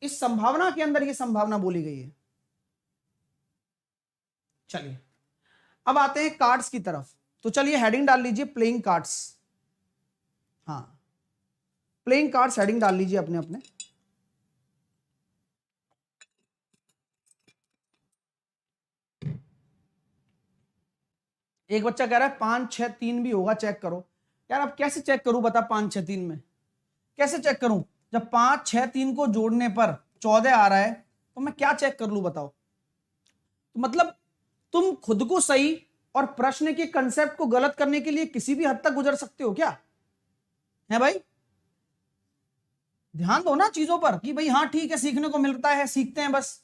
इस संभावना के अंदर ये संभावना बोली गई है। चलिए अब आते हैं कार्ड्स की तरफ। तो चलिए हेडिंग डाल लीजिए प्लेइंग कार्ड्स। हाँ, प्लेइंग कार्ड्स हेडिंग डाल लीजिए अपने अपने। एक बच्चा कह रहा है 5 6 3 भी होगा, चेक करो। यार अब कैसे चेक करूं बता? 5 6 3 में कैसे चेक करूं? जब 5 6 3 को जोड़ने पर 14 आ रहा है तो मैं क्या चेक कर लूं बताओ? तो मतलब तुम खुद को सही और प्रश्न के कंसेप्ट को गलत करने के लिए किसी भी हद तक गुजर सकते हो क्या? है भाई? ध्यान दो ना चीजों पर कि भाई हाँ ठीक है, सीखने को मिलता है, सीखते हैं बस।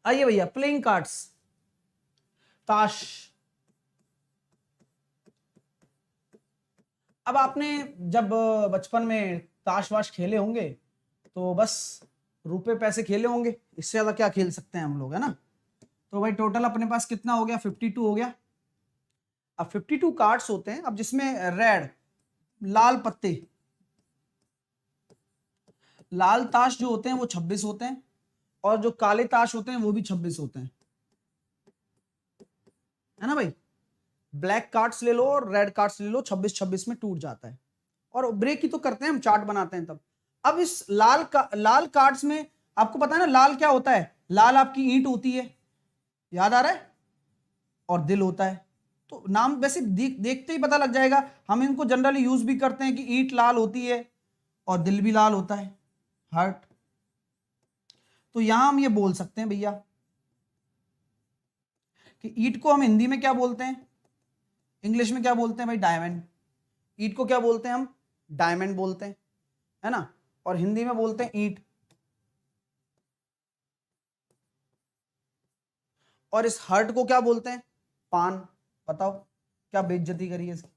आइए भैया, प्लेइंग कार्ड्स, ताश। अब आपने जब बचपन में ताश वाश खेले होंगे तो बस रुपए पैसे खेले होंगे, इससे ज्यादा क्या खेल सकते हैं हम लोग, है ना। तो भाई टोटल अपने पास कितना हो गया, 52 हो गया। अब 52 कार्ड्स होते हैं, अब जिसमें रेड, लाल पत्ते, लाल ताश जो होते हैं वो 26 होते हैं, और जो काले ताश होते हैं वो भी 26 होते हैं, है ना भाई। ब्लैक कार्ड्स ले लो और रेड कार्ड्स ले लो, 26 26 में टूट जाता है। और ब्रेक ही तो करते हैं हम, चार्ट बनाते हैं तब। अब इस लाल कार्ड्स में आपको पता है ना, लाल क्या होता है, लाल आपकी ईंट होती है, याद आ रहा है, और दिल होता है। तो नाम वैसे देखते ही पता लग जाएगा, हम इनको जनरली यूज भी करते हैं कि ईंट लाल होती है और दिल भी लाल होता है, हार्ट। तो यहां हम ये बोल सकते हैं भैया कि ईंट को हम हिंदी में क्या बोलते हैं, इंग्लिश में क्या बोलते हैं भाई, डायमंड। ईंट को क्या बोलते हैं हम, डायमंड बोलते हैं, है ना, और हिंदी में बोलते हैं ईंट। और इस हर्ट को क्या बोलते हैं, पान। बताओ क्या बेइज्जती करी है इसकी,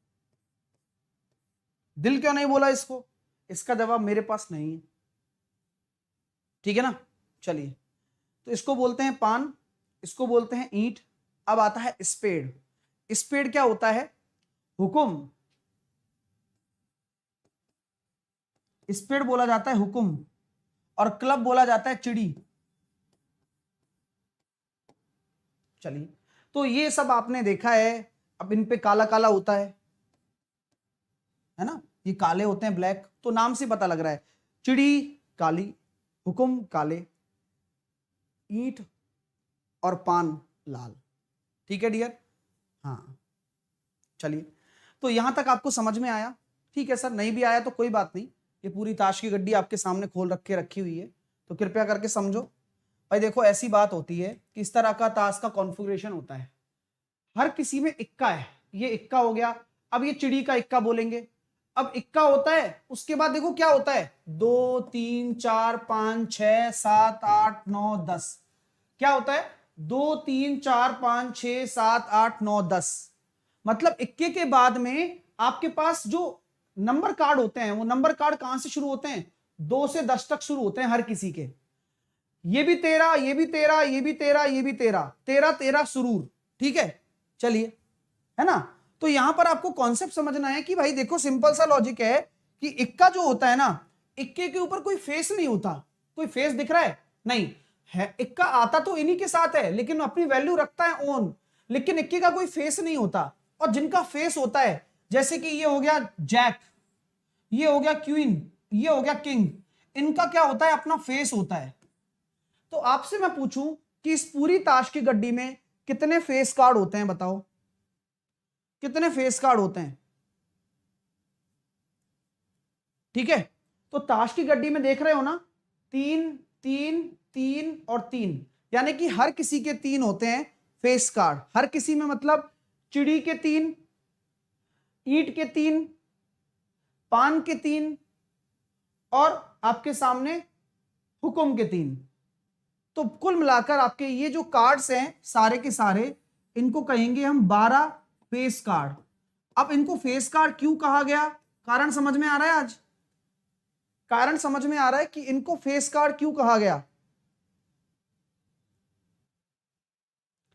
दिल क्यों नहीं बोला इसको, इसका जवाब मेरे पास नहीं है, ठीक है ना। चलिए, तो इसको बोलते हैं पान, इसको बोलते हैं ईंट। अब आता है स्पेड। स्पेड क्या होता है, हुकुम। स्पेड बोला जाता है हुकुम, और क्लब बोला जाता है चिड़ी। चलिए, तो ये सब आपने देखा है। अब इन पे काला काला होता है ना, ये काले होते हैं, ब्लैक, तो नाम से पता लग रहा है, चिड़ी काली, हुकुम काले, ईंट और पान लाल। ठीक है डियर, हाँ। चलिए, तो यहां तक आपको समझ में आया, ठीक है सर, नहीं भी आया तो कोई बात नहीं, ये पूरी ताश की गड्डी आपके सामने खोल रखी हुई है, तो कृपया करके समझो। भाई देखो, ऐसी बात होती है कि इस तरह का ताश का कॉन्फ़िगरेशन होता है, हर किसी में इक्का है, ये इक्का हो गया। अब ये चिड़ी का इक्का बोलेंगे। अब इक्का होता है, उसके बाद देखो क्या होता है, 2 3 4 5 6 7 8 9 10, क्या होता है, 2 3 4 5 6 7 8 9 10। मतलब इक्के के बाद में आपके पास जो नंबर कार्ड होते हैं, वो नंबर कार्ड कहां से शुरू होते हैं, 2 से 10 तक शुरू होते हैं हर किसी के। ये भी 13, ये भी 13, ये भी 13, ये भी 13, 13 13 सुरूर, ठीक है। चलिए, है ना। तो यहां पर आपको कॉन्सेप्ट समझना है कि भाई देखो, सिंपल सा लॉजिक है कि इक्का जो होता है ना, इक्के के ऊपर कोई फेस नहीं होता। कोई फेस दिख रहा है, नहीं है, इक्का आता तो इन्हीं के साथ है, लेकिन अपनी वैल्यू रखता है ऑन, लेकिन इक्के का कोई फेस नहीं होता। और जिनका फेस होता है, जैसे कि ये हो गया जैक, ये हो गया क्वीन, ये हो गया किंग, इनका क्या होता है, अपना फेस होता है। तो आपसे मैं पूछूं कि इस पूरी ताश की गड्डी में कितने फेस कार्ड होते हैं, बताओ कितने फेस कार्ड होते हैं। ठीक है, तो ताश की गड्डी में देख रहे हो ना, 3 3 3 और 3, यानी कि हर किसी के 3 होते हैं फेस कार्ड। हर किसी में मतलब चिड़ी के 3, ईंट के 3, पान के 3, और आपके सामने हुकुम के 3। तो कुल मिलाकर आपके ये जो कार्ड्स हैं सारे के सारे, इनको कहेंगे हम 12 फेस कार्ड। अब इनको फेस कार्ड क्यों कहा गया, कारण समझ में आ रहा है आज, कारण समझ में आ रहा है कि इनको फेस कार्ड क्यों कहा गया।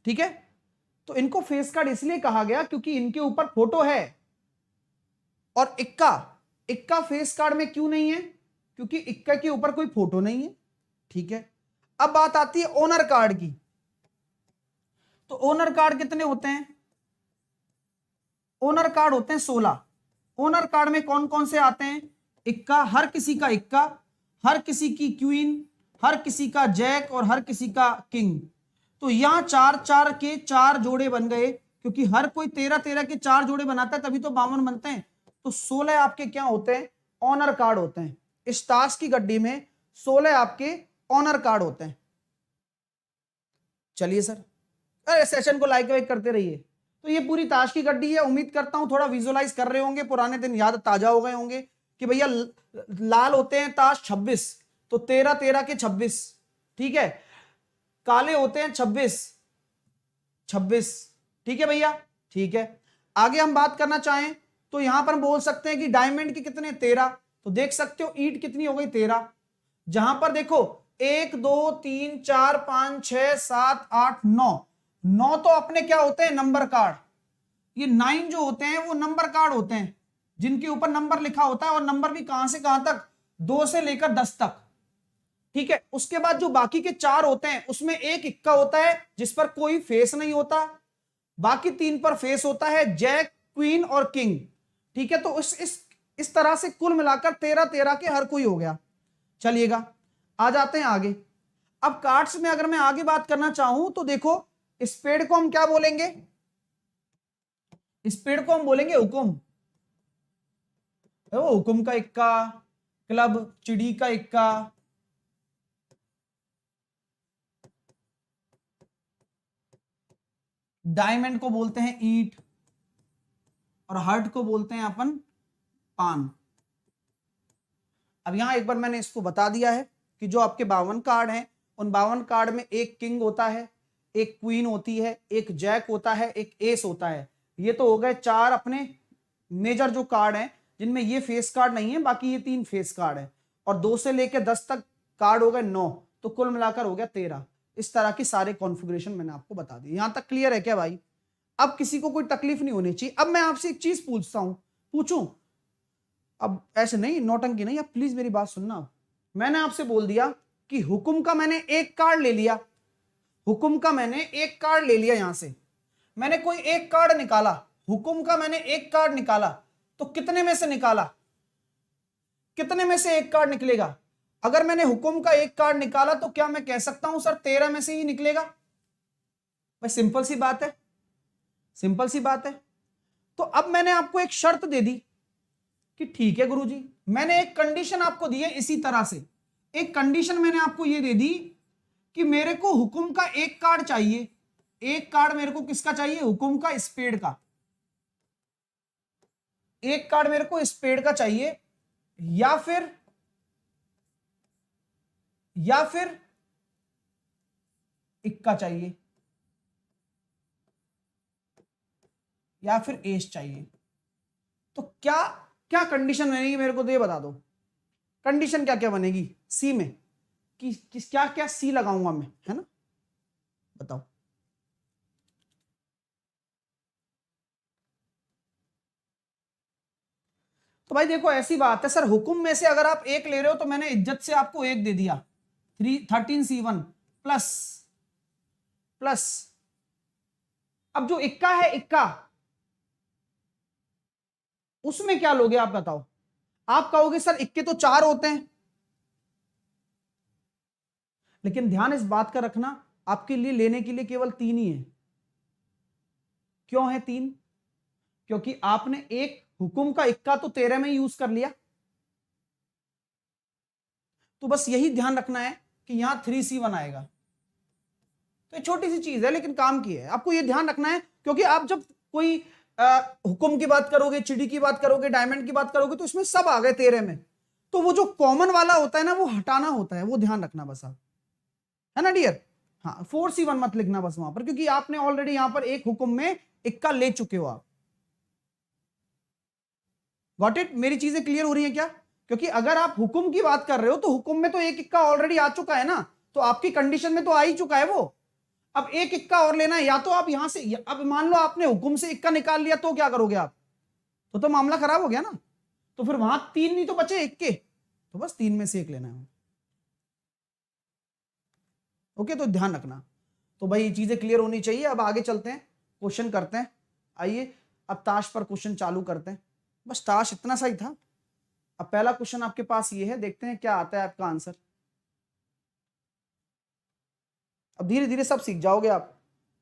ठीक है, तो इनको फेस कार्ड इसलिए कहा गया क्योंकि इनके ऊपर फोटो है। और इक्का, इक्का फेस कार्ड में क्यों नहीं है, क्योंकि इक्का के ऊपर कोई फोटो नहीं है। ठीक है, अब बात आती है ओनर कार्ड की। तो ओनर कार्ड कितने होते हैं, ओनर कार्ड होते हैं 16। ओनर कार्ड में कौन कौन से आते हैं, इक्का, हर किसी का इक्का, हर किसी की क्वीन, हर किसी का जैक और हर किसी का किंग। तो यहां 4 4 के 4 जोड़े बन गए, क्योंकि हर कोई 13 13 के 4 जोड़े बनाता है, तभी तो 52 बनते हैं। तो 16 आपके क्या होते हैं, ऑनर कार्ड होते हैं। इस ताश की गड्डी में 16 आपके ऑनर कार्ड होते हैं। चलिए सर, अरे सेशन को लाइक वाइक करते रहिए, तो ये पूरी ताश की गड्डी है। उम्मीद करता हूं थोड़ा विजुअलाइज कर रहे होंगे, पुराने दिन याद ताजा हो गए होंगे कि भैया लाल होते हैं ताश 26, तो 13 13 के 26, ठीक है। काले होते हैं 26 26, ठीक है भैया, ठीक है। आगे हम बात करना चाहें तो यहां पर हम बोल सकते हैं कि डायमंड के कितने 13, तो देख सकते हो ईंट कितनी हो गई 13। जहां पर देखो 1 2 3 4 5 6 7 8 9, 9 तो अपने क्या होते हैं नंबर कार्ड। ये 9 जो होते हैं वो नंबर कार्ड होते हैं जिनके ऊपर नंबर लिखा होता है, और नंबर भी कहां से कहां तक, 2 से लेकर 10 तक, ठीक है। उसके बाद जो बाकी के 4 होते हैं उसमें एक इक्का होता है जिस पर कोई फेस नहीं होता, बाकी 3 पर फेस होता है, जैक क्वीन और किंग, ठीक है। तो इस तरह से कुल मिलाकर 13 13 के हर कोई हो गया। चलिएगा आ जाते हैं आगे। अब कार्ड्स में अगर मैं आगे बात करना चाहूं तो देखो स्पेड को हम क्या बोलेंगे, स्पेड को हम बोलेंगे हुकुम। वो हुकुम का इक्का, क्लब चिड़ी का इक्का, डायमंड को बोलते हैं ईंट, और हार्ट को बोलते हैं अपन पान। अब यहां एक बार मैंने इसको बता दिया है कि जो आपके 52 कार्ड हैं उन 52 कार्ड में एक किंग होता है, एक क्वीन होती है, एक जैक होता है, एक एस होता है। ये तो हो गए 4 अपने मेजर जो कार्ड हैं जिनमें ये फेस कार्ड नहीं है, बाकी ये 3 फेस कार्ड है, और 2 से लेकर 10 तक कार्ड हो गए 9, तो कुल मिलाकर हो गया 13। इस तरह की सारे कॉन्फ़िगरेशन मैंने आपको बता दी। यहां तक क्लियर है क्या भाई? अब किसी को कोई तकलीफ नहीं होनी चाहिए। अब मैं आपसे एक चीज पूछता हूं, पूछूं? अब ऐसे नहीं, नौटंकी नहीं, अब प्लीज मेरी बात सुनना। मैंने आपसे बोल दिया कि हुकुम का मैंने एक कार्ड ले लिया, हुकुम का मैंने एक कार्ड ले लिया, यहां से मैंने कोई एक कार्ड निकाला, हुकुम का मैंने एक कार्ड निकाला, तो कितने में से निकाला, कितने में से एक कार्ड निकलेगा? अगर मैंने हुकुम का एक कार्ड निकाला तो क्या मैं कह सकता हूं सर 13 में से ही निकलेगा? भाई सिंपल सी बात है, सिंपल सी बात है। तो अब मैंने आपको एक शर्त दे दी कि ठीक है गुरुजी, मैंने एक कंडीशन आपको दी है, इसी तरह से एक कंडीशन मैंने आपको ये दे दी कि मेरे को हुकुम का एक कार्ड चाहिए, एक कार्ड मेरे को किसका चाहिए, हुकुम का, स्पेड का, एक कार्ड मेरे को स्पेड का चाहिए, या फिर इक्का चाहिए, या फिर एस चाहिए। तो क्या क्या कंडीशन बनेगी मेरे को तो ये बता दो, कंडीशन क्या क्या बनेगी सी में, कि क्या क्या सी लगाऊंगा मैं, है ना? बताओ। तो भाई देखो ऐसी बात है सर, हुकुम में से अगर आप एक ले रहे हो तो मैंने इज्जत से आपको एक दे दिया, 13C1 प्लस प्लस, अब जो इक्का है, इक्का उसमें क्या लोगे आप बताओ? आप कहोगे सर इक्के तो 4 होते हैं, लेकिन ध्यान इस बात का रखना आपके लिए लेने के लिए केवल 3 ही है। क्यों है 3? क्योंकि आपने एक हुकुम का इक्का तो 13 में यूज कर लिया। तो बस यही ध्यान रखना है कि यहां 3C1 आएगा। तो ये छोटी सी चीज है लेकिन काम की है, आपको ये ध्यान रखना है, क्योंकि आप जब कोई हुकुम की बात करोगे, चिड़ी की बात करोगे, डायमंड की बात करोगे, तो इसमें सब आ गए 13 में, तो वो जो कॉमन वाला होता है ना वो हटाना होता है, वो ध्यान रखना बस आप, है ना डियर? हाँ 4C1 मत लिखना बस वहां पर, क्योंकि आपने ऑलरेडी यहां पर एक हुकुम में इक्का ले चुके हो आप। Got it? मेरी चीजें क्लियर हो रही हैं क्या? क्योंकि अगर आप हुकुम की बात कर रहे हो तो हुकुम में तो एक इक्का ऑलरेडी आ चुका है ना, तो आपकी कंडीशन में तो आ ही चुका है वो। अब एक इक्का और लेना है, या तो आप यहां से, अब मान लो आपने हुकुम से इक्का निकाल लिया तो क्या करोगे आप? तो मामला खराब हो गया ना। तो फिर वहां 3 नहीं तो बचे इक्के, तो बस 3 में से एक लेना है। ओके, तो ध्यान रखना। तो भाई ये चीजें क्लियर होनी चाहिए। अब आगे चलते हैं, क्वेश्चन करते हैं। आइए अब ताश पर क्वेश्चन चालू करते हैं। बस ताश इतना सा ही था। अब पहला क्वेश्चन आपके पास ये है, देखते हैं क्या आता है आपका आंसर। अब धीरे धीरे सब सीख जाओगे आप,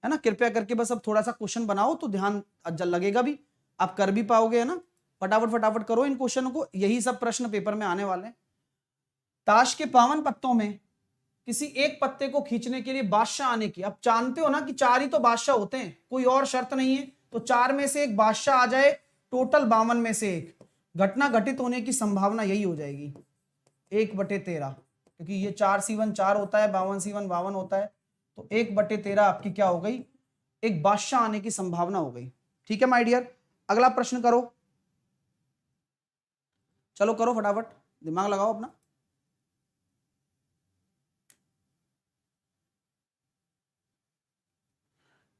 है ना? कृपया करके बस अब थोड़ा सा क्वेश्चन बनाओ तो ध्यान लगेगा भी, आप कर भी पाओगे, है ना? फटाफट फटाफट करो इन क्वेश्चनों को, यही सब प्रश्न पेपर में आने वाले हैं। ताश के 52 पत्तों में किसी एक पत्ते को खींचने के लिए बादशाह आने की, अब जानते हो ना कि 4 ही तो बादशाह होते हैं, कोई और शर्त नहीं है, तो 4 में से एक बादशाह आ जाए, टोटल 52 में से एक, घटना घटित होने की संभावना यही हो जाएगी 1/13, क्योंकि ये 4C1 4 होता है, 52C1 52 होता है, तो 1/13 आपकी क्या हो गई, एक बादशाह आने की संभावना हो गई। ठीक है माय डियर, अगला प्रश्न करो, चलो करो फटाफट, दिमाग लगाओ अपना।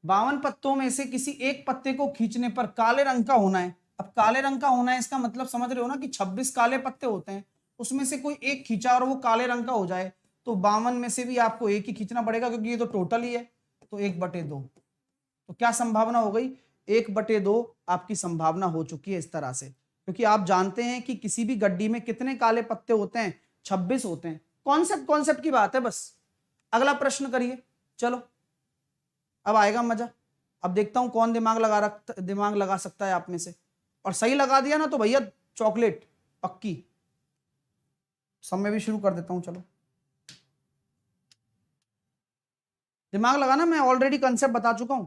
52 पत्तों में से किसी एक पत्ते को खींचने पर काले रंग का होना है। अब काले रंग का होना है, इसका मतलब समझ रहे हो ना कि 26 काले पत्ते होते हैं, उसमें से कोई एक खींचा और वो काले रंग का हो जाए, तो 52 में से भी आपको एक ही खींचना पड़ेगा, क्योंकि ये तो टोटल ही है, तो 1/2। तो क्या संभावना हो गई, 1/2 आपकी संभावना हो चुकी है इस तरह से, क्योंकि आप जानते हैं कि किसी भी गड्डी में कितने काले पत्ते होते हैं, 26 होते हैं। कॉन्सेप्ट कॉन्सेप्ट की बात है बस। अगला प्रश्न करिए, चलो अब आएगा मजा। अब देखता हूं कौन दिमाग लगा सकता है आप में से, और सही लगा दिया ना तो भैया चॉकलेट पक्की। सब में भी शुरू कर देता हूं, चलो दिमाग लगाना, मैं ऑलरेडी कंसेप्ट बता चुका हूं।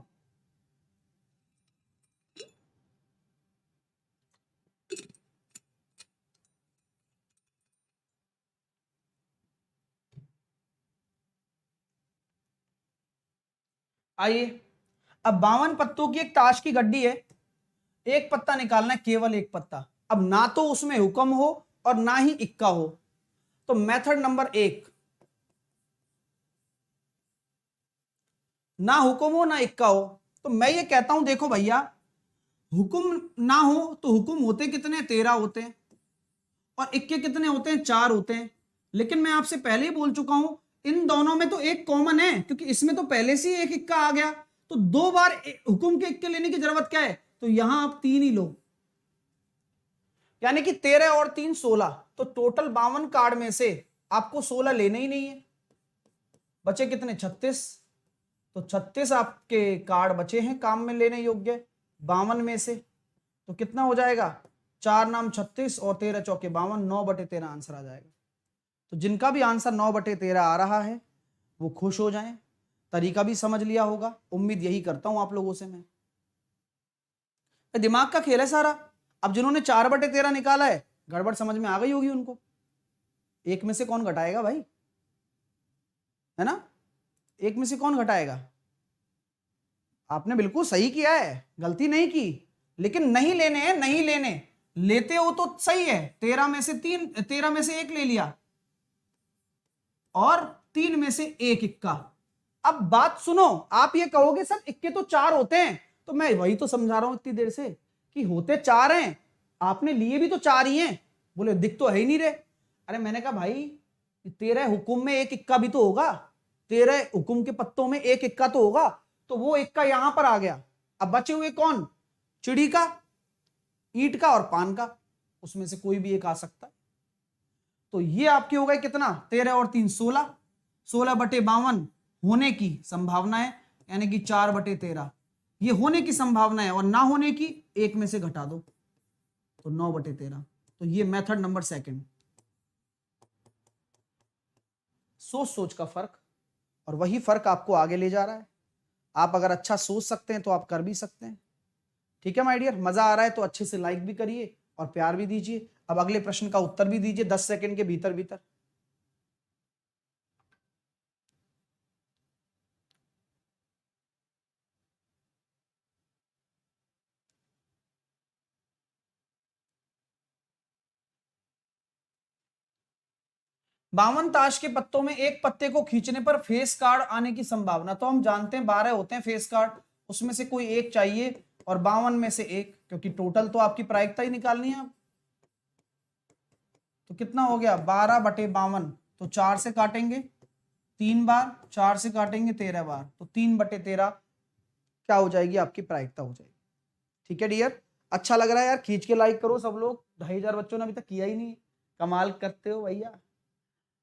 आइए, अब 52 पत्तों की एक ताश की गड्डी है, एक पत्ता निकालना है, केवल एक पत्ता। अब ना तो उसमें हुक्म हो और ना ही इक्का हो, तो मेथड नंबर 1, ना हुक्म हो ना इक्का हो, तो मैं ये कहता हूं देखो भैया, हुक्म ना हो तो हुक्म होते कितने, 13 होते हैं, और इक्के कितने होते हैं, 4 होते हैं। लेकिन मैं आपसे पहले ही बोल चुका हूं, इन दोनों में तो एक कॉमन है, क्योंकि इसमें तो पहले से ही एक इक्का आ गया, तो 2 बार हुक्म के इक्के लेने की जरूरत क्या है, तो यहां आप 3 ही लो, यानी कि 13 और 3 16, तो टोटल 52 कार्ड में से आपको 16 लेने ही नहीं है, बचे कितने, 36। तो 36 आपके कार्ड बचे हैं काम में लेने योग्य 52 में से, तो कितना हो जाएगा, 4 नाम 36 और 13 चौके 52, 9/13 आंसर आ जाएगा। तो जिनका भी आंसर 9/13 आ रहा है वो खुश हो जाएं, तरीका भी समझ लिया होगा, उम्मीद यही करता हूं आप लोगों से मैं। दिमाग का खेल है सारा। अब जिन्होंने 4/13 निकाला है, गड़बड़ समझ में आ गई होगी उनको, एक में से कौन घटाएगा भाई, है ना, एक में से कौन घटाएगा। आपने बिल्कुल सही किया है, गलती नहीं की, लेकिन नहीं लेने हैं, नहीं लेने, लेते हो तो सही है, 13 में से 3, 13 में से 1 ले लिया और 3 में से 1 इक्का। अब बात सुनो, आप ये कहोगे सर इक्के तो 4 होते हैं, तो मैं वही तो समझा रहा हूं इतनी देर से कि होते 4 हैं, आपने लिए भी तो 4 ही हैं, बोले दिख तो है ही नहीं रहे। अरे मैंने कहा भाई, तेरे हुक्म में 1 इक्का भी तो होगा, तेरे हुक्म के पत्तों में 1 इक्का तो होगा, तो वो इक्का यहां पर आ गया। अब बचे हुए कौन, चिड़ी का, ईंट का और पान का, उसमें से कोई भी एक आ सकता है। तो ये आपके हो गए कितना, 13 और 3 16, 16/52 होने की संभावना है, यानी कि 4/13 ये होने की संभावना है, और ना होने की एक में से घटा दो तो 9/13। तो ये मेथड नंबर 2, सोच सोच का फर्क, और वही फर्क आपको आगे ले जा रहा है। आप अगर अच्छा सोच सकते हैं तो आप कर भी सकते हैं। ठीक है माय डियर, मजा आ रहा है तो अच्छे से लाइक भी करिए और प्यार भी दीजिए। अब अगले प्रश्न का उत्तर भी दीजिए 10 सेकंड के भीतर भीतर। बावन ताश के पत्तों में एक पत्ते को खींचने पर फेस कार्ड आने की संभावना, तो हम जानते हैं 12 होते हैं फेस कार्ड, उसमें से कोई एक चाहिए, और 52 में से एक, क्योंकि टोटल तो आपकी प्रायिकता ही निकालनी है। तो कितना हो गया, 12/52, तो 4 से काटेंगे 3 बार, 4 से काटेंगे 13 बार, तो 3/13 क्या हो जाएगी, आपकी प्रायिकता हो जाएगी। ठीक है डियर, अच्छा लग रहा है यार, खींच के लाइक करो सब लोग, 2500 बच्चों ने अभी तक किया ही नहीं, कमाल करते हो भैया।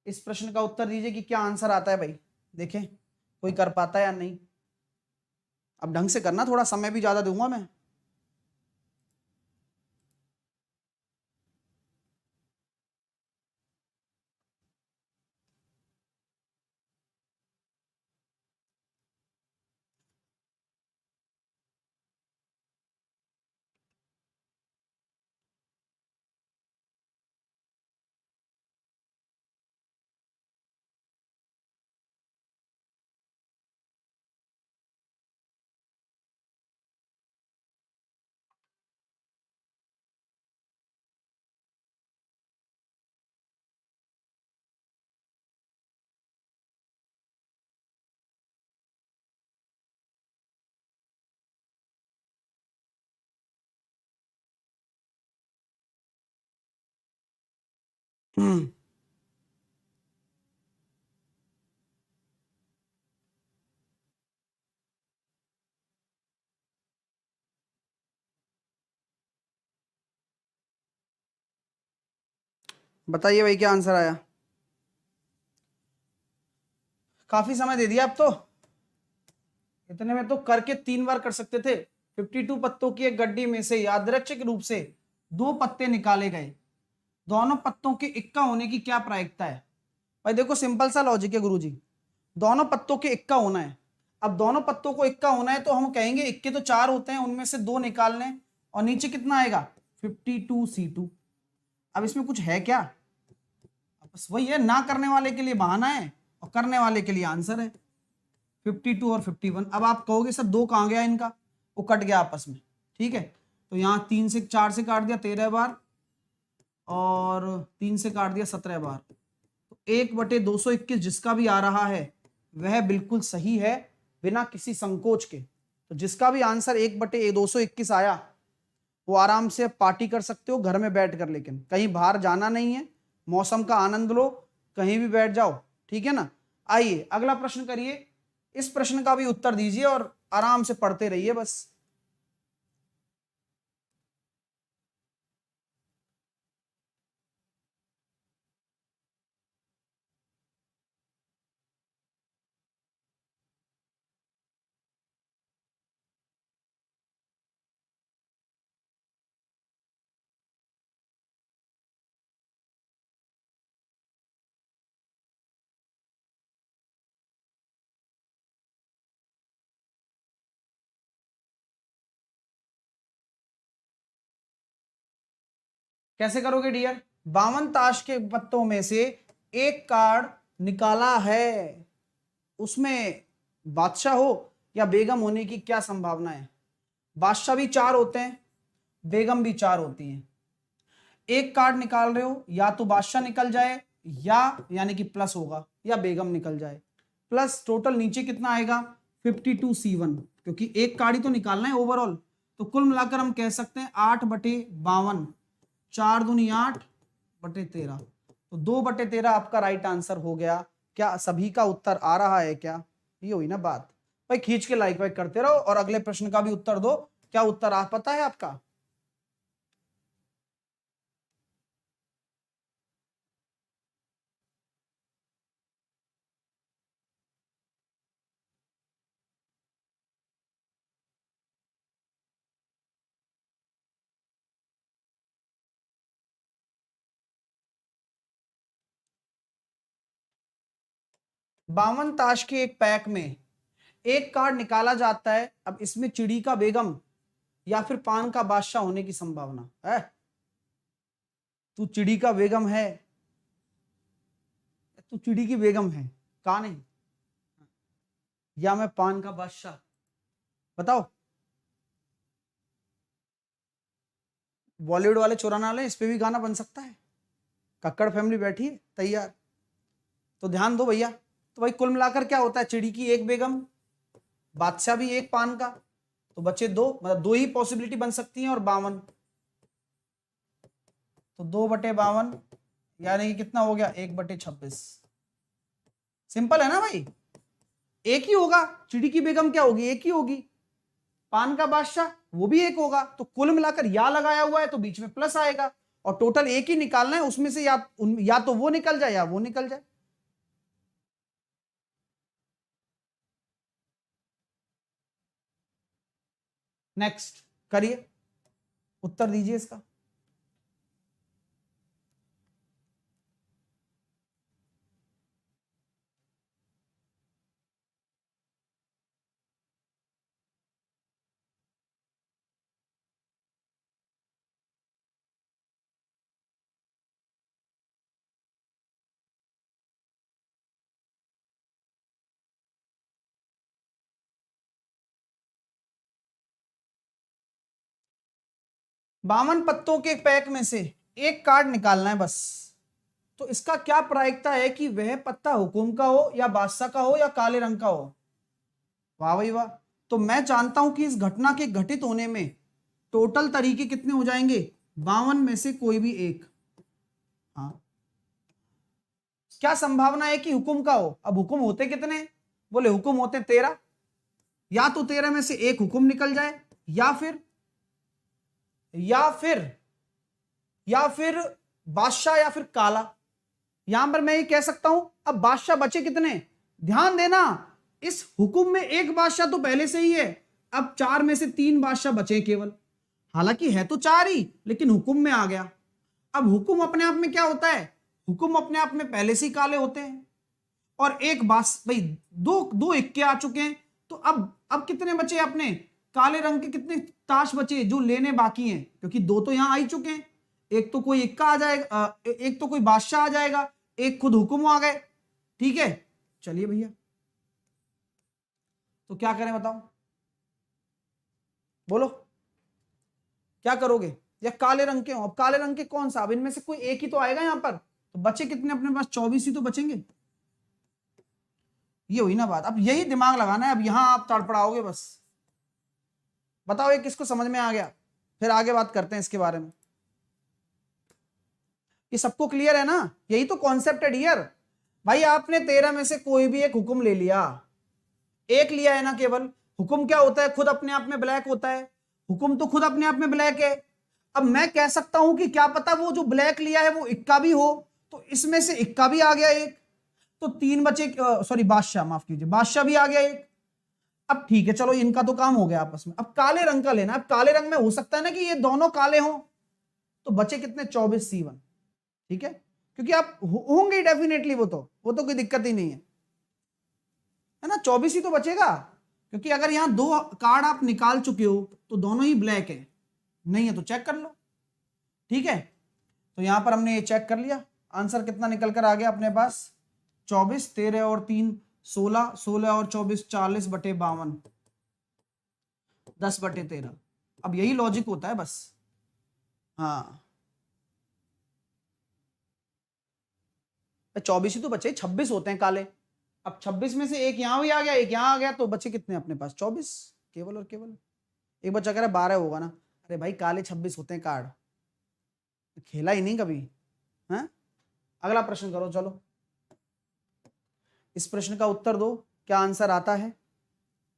इस प्रश्न का उत्तर दीजिए कि क्या आंसर आता है भाई, देखें कोई कर पाता है या नहीं। अब ढंग से करना, थोड़ा समय भी ज्यादा दूंगा मैं। बताइए भाई क्या आंसर आया। काफी समय दे दिया अब तो, इतने में तो करके 3 बार कर सकते थे। 52 पत्तों की एक गड्डी में से यादृच्छिक रूप से 2 पत्ते निकाले गए, दोनों पत्तों के इक्का होने की क्या प्रायिकता है। भाई देखो सिंपल सा लॉजिक है गुरुजी, दोनों पत्तों के इक्का होना है। अब दोनों पत्तों को इक्का होना है तो हम कहेंगे इक्के तो 4 होते हैं, उनमें से 2 निकालने, और नीचे कितना आएगा 52C2। अब इसमें कुछ है क्या, बस वही है, ना करने वाले के लिए बहाना है और करने वाले के लिए आंसर है। 52 और 51। अब आप कहोगे सर 2 कहाँ गया इनका, वो कट गया आपस में, ठीक है। तो यहाँ 3 से 4 से काट दिया 13 बार, और 3 से काट दिया 17 बार। तो 1/221 जिसका भी आ रहा है वह बिल्कुल सही है, बिना किसी संकोच के। तो जिसका भी आंसर 1/221 आया वो आराम से पार्टी कर सकते हो घर में बैठ कर, लेकिन कहीं बाहर जाना नहीं है, मौसम का आनंद लो, कहीं भी बैठ जाओ, ठीक है ना। आइए अगला प्रश्न करिए, इस प्रश्न का भी उत्तर दीजिए और आराम से पढ़ते रहिए बस। कैसे करोगे डियर, 52 ताश के पत्तों में से एक कार्ड निकाला है, उसमें बादशाह हो या बेगम होने की क्या संभावना है। बादशाह भी 4 होते हैं, बेगम भी 4 होती हैं। एक कार्ड निकाल रहे हो, या तो बादशाह निकल जाए, या यानी कि प्लस होगा, या बेगम निकल जाए। प्लस टोटल नीचे कितना आएगा 52C1, क्योंकि एक कार्ड ही तो निकालना है ओवरऑल। तो कुल मिलाकर हम कह सकते हैं 8/52, 4 दूनी 8/13, तो 2/13 आपका राइट आंसर हो गया। क्या सभी का उत्तर आ रहा है क्या, ये हुई ना बात। भाई खींच के लाइक वाइक करते रहो और अगले प्रश्न का भी उत्तर दो। क्या उत्तर आ पता है आपका। बावन ताश के एक पैक में एक कार्ड निकाला जाता है। अब इसमें चिड़ी का बेगम या फिर पान का बादशाह होने की संभावना है। तू चिड़ी का बेगम है, तू चिड़ी की बेगम है, कहा नहीं, या मैं पान का बादशाह, बताओ। बॉलीवुड वाले चुराना वाले, इस पे भी गाना बन सकता है। कक्कड़ फैमिली बैठी है तैयार, तो ध्यान दो भैया। तो भाई कुल मिलाकर क्या होता है, चिड़ी की एक बेगम, बादशाह भी एक पान का, तो बचे 2, मतलब 2 ही पॉसिबिलिटी बन सकती हैं, और 52, तो 2/52 यानी कि कितना हो गया 1/26। सिंपल है ना भाई, एक ही होगा, चिड़ी की बेगम क्या होगी, एक ही होगी। पान का बादशाह वो भी एक होगा, तो कुल मिलाकर या लगाया हुआ है तो बीच में प्लस आएगा, और टोटल एक ही निकालना है, उसमें से या तो वो निकल जाए या वो निकल जाए। नेक्स्ट करिए, उत्तर दीजिए इसका। 52 पत्तों के पैक में से एक कार्ड निकालना है बस। तो इसका क्या प्रायिकता है कि वह पत्ता हुकुम का हो या बादशाह का हो या काले रंग का हो। वाह भाई वाह। तो मैं जानता हूं कि इस घटना के घटित होने में टोटल तरीके कितने हो जाएंगे, 52 में से कोई भी एक। हाँ क्या संभावना है कि हुकुम का हो? अब हुकुम होते कितने? बोले हुकुम होते 13, या तो 13 में से एक हुकुम निकल जाए, या फिर बादशाह या फिर काला। यहां पर मैं ये कह सकता हूं, अब बादशाह बचे कितने? ध्यान देना, इस हुकुम में एक बादशाह तो पहले से ही है, अब 4 में से 3 बादशाह बचे केवल। हालांकि है तो 4 ही, लेकिन हुकुम में आ गया। अब हुकुम अपने आप में क्या होता है? हुकुम अपने आप में पहले से ही काले होते हैं, और एक बास भाई दो दो इक्के आ चुके हैं, तो अब कितने बचे अपने काले रंग के? कितने ताश बचे जो लेने बाकी हैं? क्योंकि दो तो यहां आ ही चुके हैं, एक तो कोई इक्का आ जाएगा, एक तो कोई बादशाह आ जाएगा, एक खुद हुकुम आ गए। ठीक है, चलिए भैया, तो क्या करें बताओ, बोलो क्या करोगे? या काले रंग के हो? अब काले रंग के कौन सा? अब इनमें से कोई एक ही तो आएगा यहां पर, तो बचे कितने अपने पास? 24 ही तो बचेंगे। ये हुई ना बात। अब यही दिमाग लगाना है, अब यहां आप तड़पड़ाओगे बस। बताओ ये किसको समझ में आ गया? फिर आगे बात करते हैं इसके बारे में। ये सबको क्लियर है ना? यही तो कॉन्सेप्ट है डियर। भाई आपने 13 में से कोई भी एक हुक्म ले लिया, एक लिया है ना केवल। हुक्म क्या होता है? खुद अपने आप में ब्लैक होता है। हुक्म तो खुद अपने आप में ब्लैक है। अब मैं कह सकता हूं कि क्या पता वो जो ब्लैक लिया है वो इक्का भी हो, तो इसमें से इक्का भी आ गया एक, तो 3 बचे। सॉरी बादशाह, माफ कीजिए, बादशाह भी आ गया एक। अब ठीक है, चलो इनका तो काम हो गया आपस में। अब काले रंग का लेना। अब काले रंग में हो सकता है ना कि ये दोनों काले हों, तो बचे कितने? 24 C1। ठीक है, क्योंकि आप होंगे डेफिनेटली, वो तो कोई दिक्कत ही नहीं है ना। 24 ही तो बचेगा, क्योंकि अगर यहां 2 कार्ड आप निकाल चुके हो तो दोनों ही ब्लैक है। नहीं है तो चेक कर लो। ठीक है, तो यहां पर हमने ये चेक कर लिया। आंसर कितना निकल कर आ गया अपने पास? 24, 13 और 3 16, 16 और 24 40/52, 10/13। अब यही लॉजिक होता है बस। हाँ, 24 ही तो बचे, 26 होते हैं काले। अब 26 में से एक यहां भी आ गया, एक यहां आ गया, तो बचे कितने अपने पास? 24 केवल और केवल। एक बच्चा कह रहा है 12 होगा ना। अरे भाई काले 26 होते हैं कार्ड, खेला ही नहीं कभी। हैं? अगला प्रश्न करो, चलो इस प्रश्न का उत्तर दो, क्या आंसर आता है,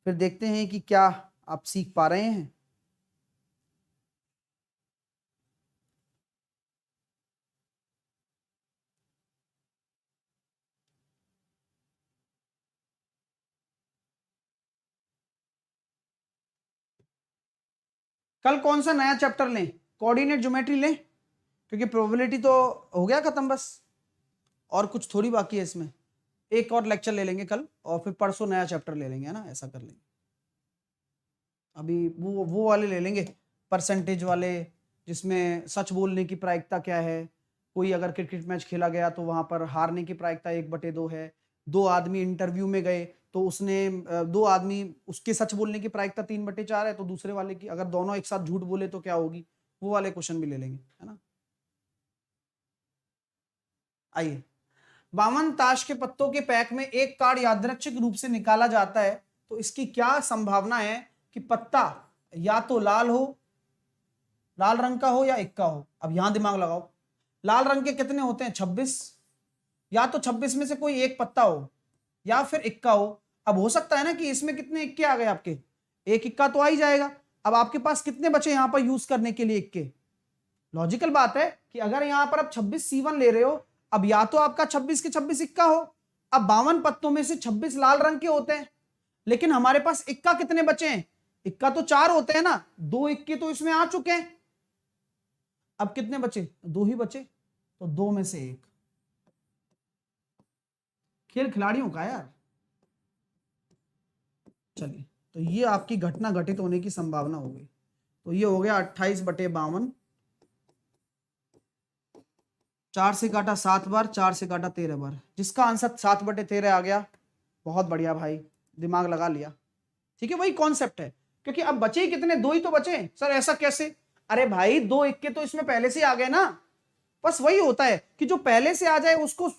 फिर देखते हैं कि क्या आप सीख पा रहे हैं। कल कौन सा नया चैप्टर लें? कोऑर्डिनेट ज्योमेट्री लें, क्योंकि प्रोबेबिलिटी तो हो गया खत्म बस, और कुछ थोड़ी बाकी है इसमें। एक और लेक्चर ले लेंगे कल, और फिर परसों नया चैप्टर ले लेंगे, है ना? ऐसा कर लेंगे। अभी वो वाले ले लेंगे, परसेंटेज वाले, जिसमें सच बोलने की प्रायिकता क्या है। कोई अगर क्रिकेट मैच खेला गया तो वहां पर हारने की प्रायिकता 1/2 है। 2 आदमी इंटरव्यू में गए तो उसने 2 आदमी, उसके सच बोलने की प्रायिकता 3/4 है, तो दूसरे वाले की अगर दोनों एक साथ झूठ बोले तो क्या होगी। वो वाले क्वेश्चन भी ले लेंगे, है ना? आइए, 52 ताश के पत्तों के पैक में एक कार्ड यादृच्छिक रूप से निकाला जाता है, तो इसकी क्या संभावना है कि पत्ता या तो लाल रंग का हो या इक्का हो। अब यहां दिमाग लगाओ, लाल रंग के कितने होते हैं? 26। या तो 26 में से कोई एक पत्ता हो या फिर इक्का हो। अब हो सकता है ना कि इसमें कितने इक्के आ गए आपके? एक इक्का तो आ ही जाएगा। अब आपके पास कितने बचे यहां पर यूज करने के लिए इक्के? लॉजिकल बात है कि अगर यहां पर आप 26 C1 ले रहे हो, अब या तो आपका 26 के 26 इक्का हो। अब 52 पत्तों में से 26 लाल रंग के होते हैं, लेकिन हमारे पास इक्का कितने बचे हैं? इक्का तो 4 होते हैं ना, 2 इक्के तो इसमें आ चुके हैं। अब कितने बचे? 2 ही बचे, तो 2 में से 1। खेल खिलाड़ियों का यार। चलिए, तो ये आपकी घटना घटित होने की संभावना हो गई। तो ये हो गया 28/52। 4 से काटा 7 बार, 4 से काटा 13 बार, जिसका आंसर 7/13 आ गया। बहुत बढ़िया भाई, दिमाग लगा लिया। ठीक है, वही कॉन्सेप्ट है, क्योंकि अब बचे ही कितने? 2 ही तो बचे। सर ऐसा कैसे? अरे भाई 2 इक्के तो इसमें पहले से आ गए ना। बस वही होता है कि जो पहले से आ जाए उसको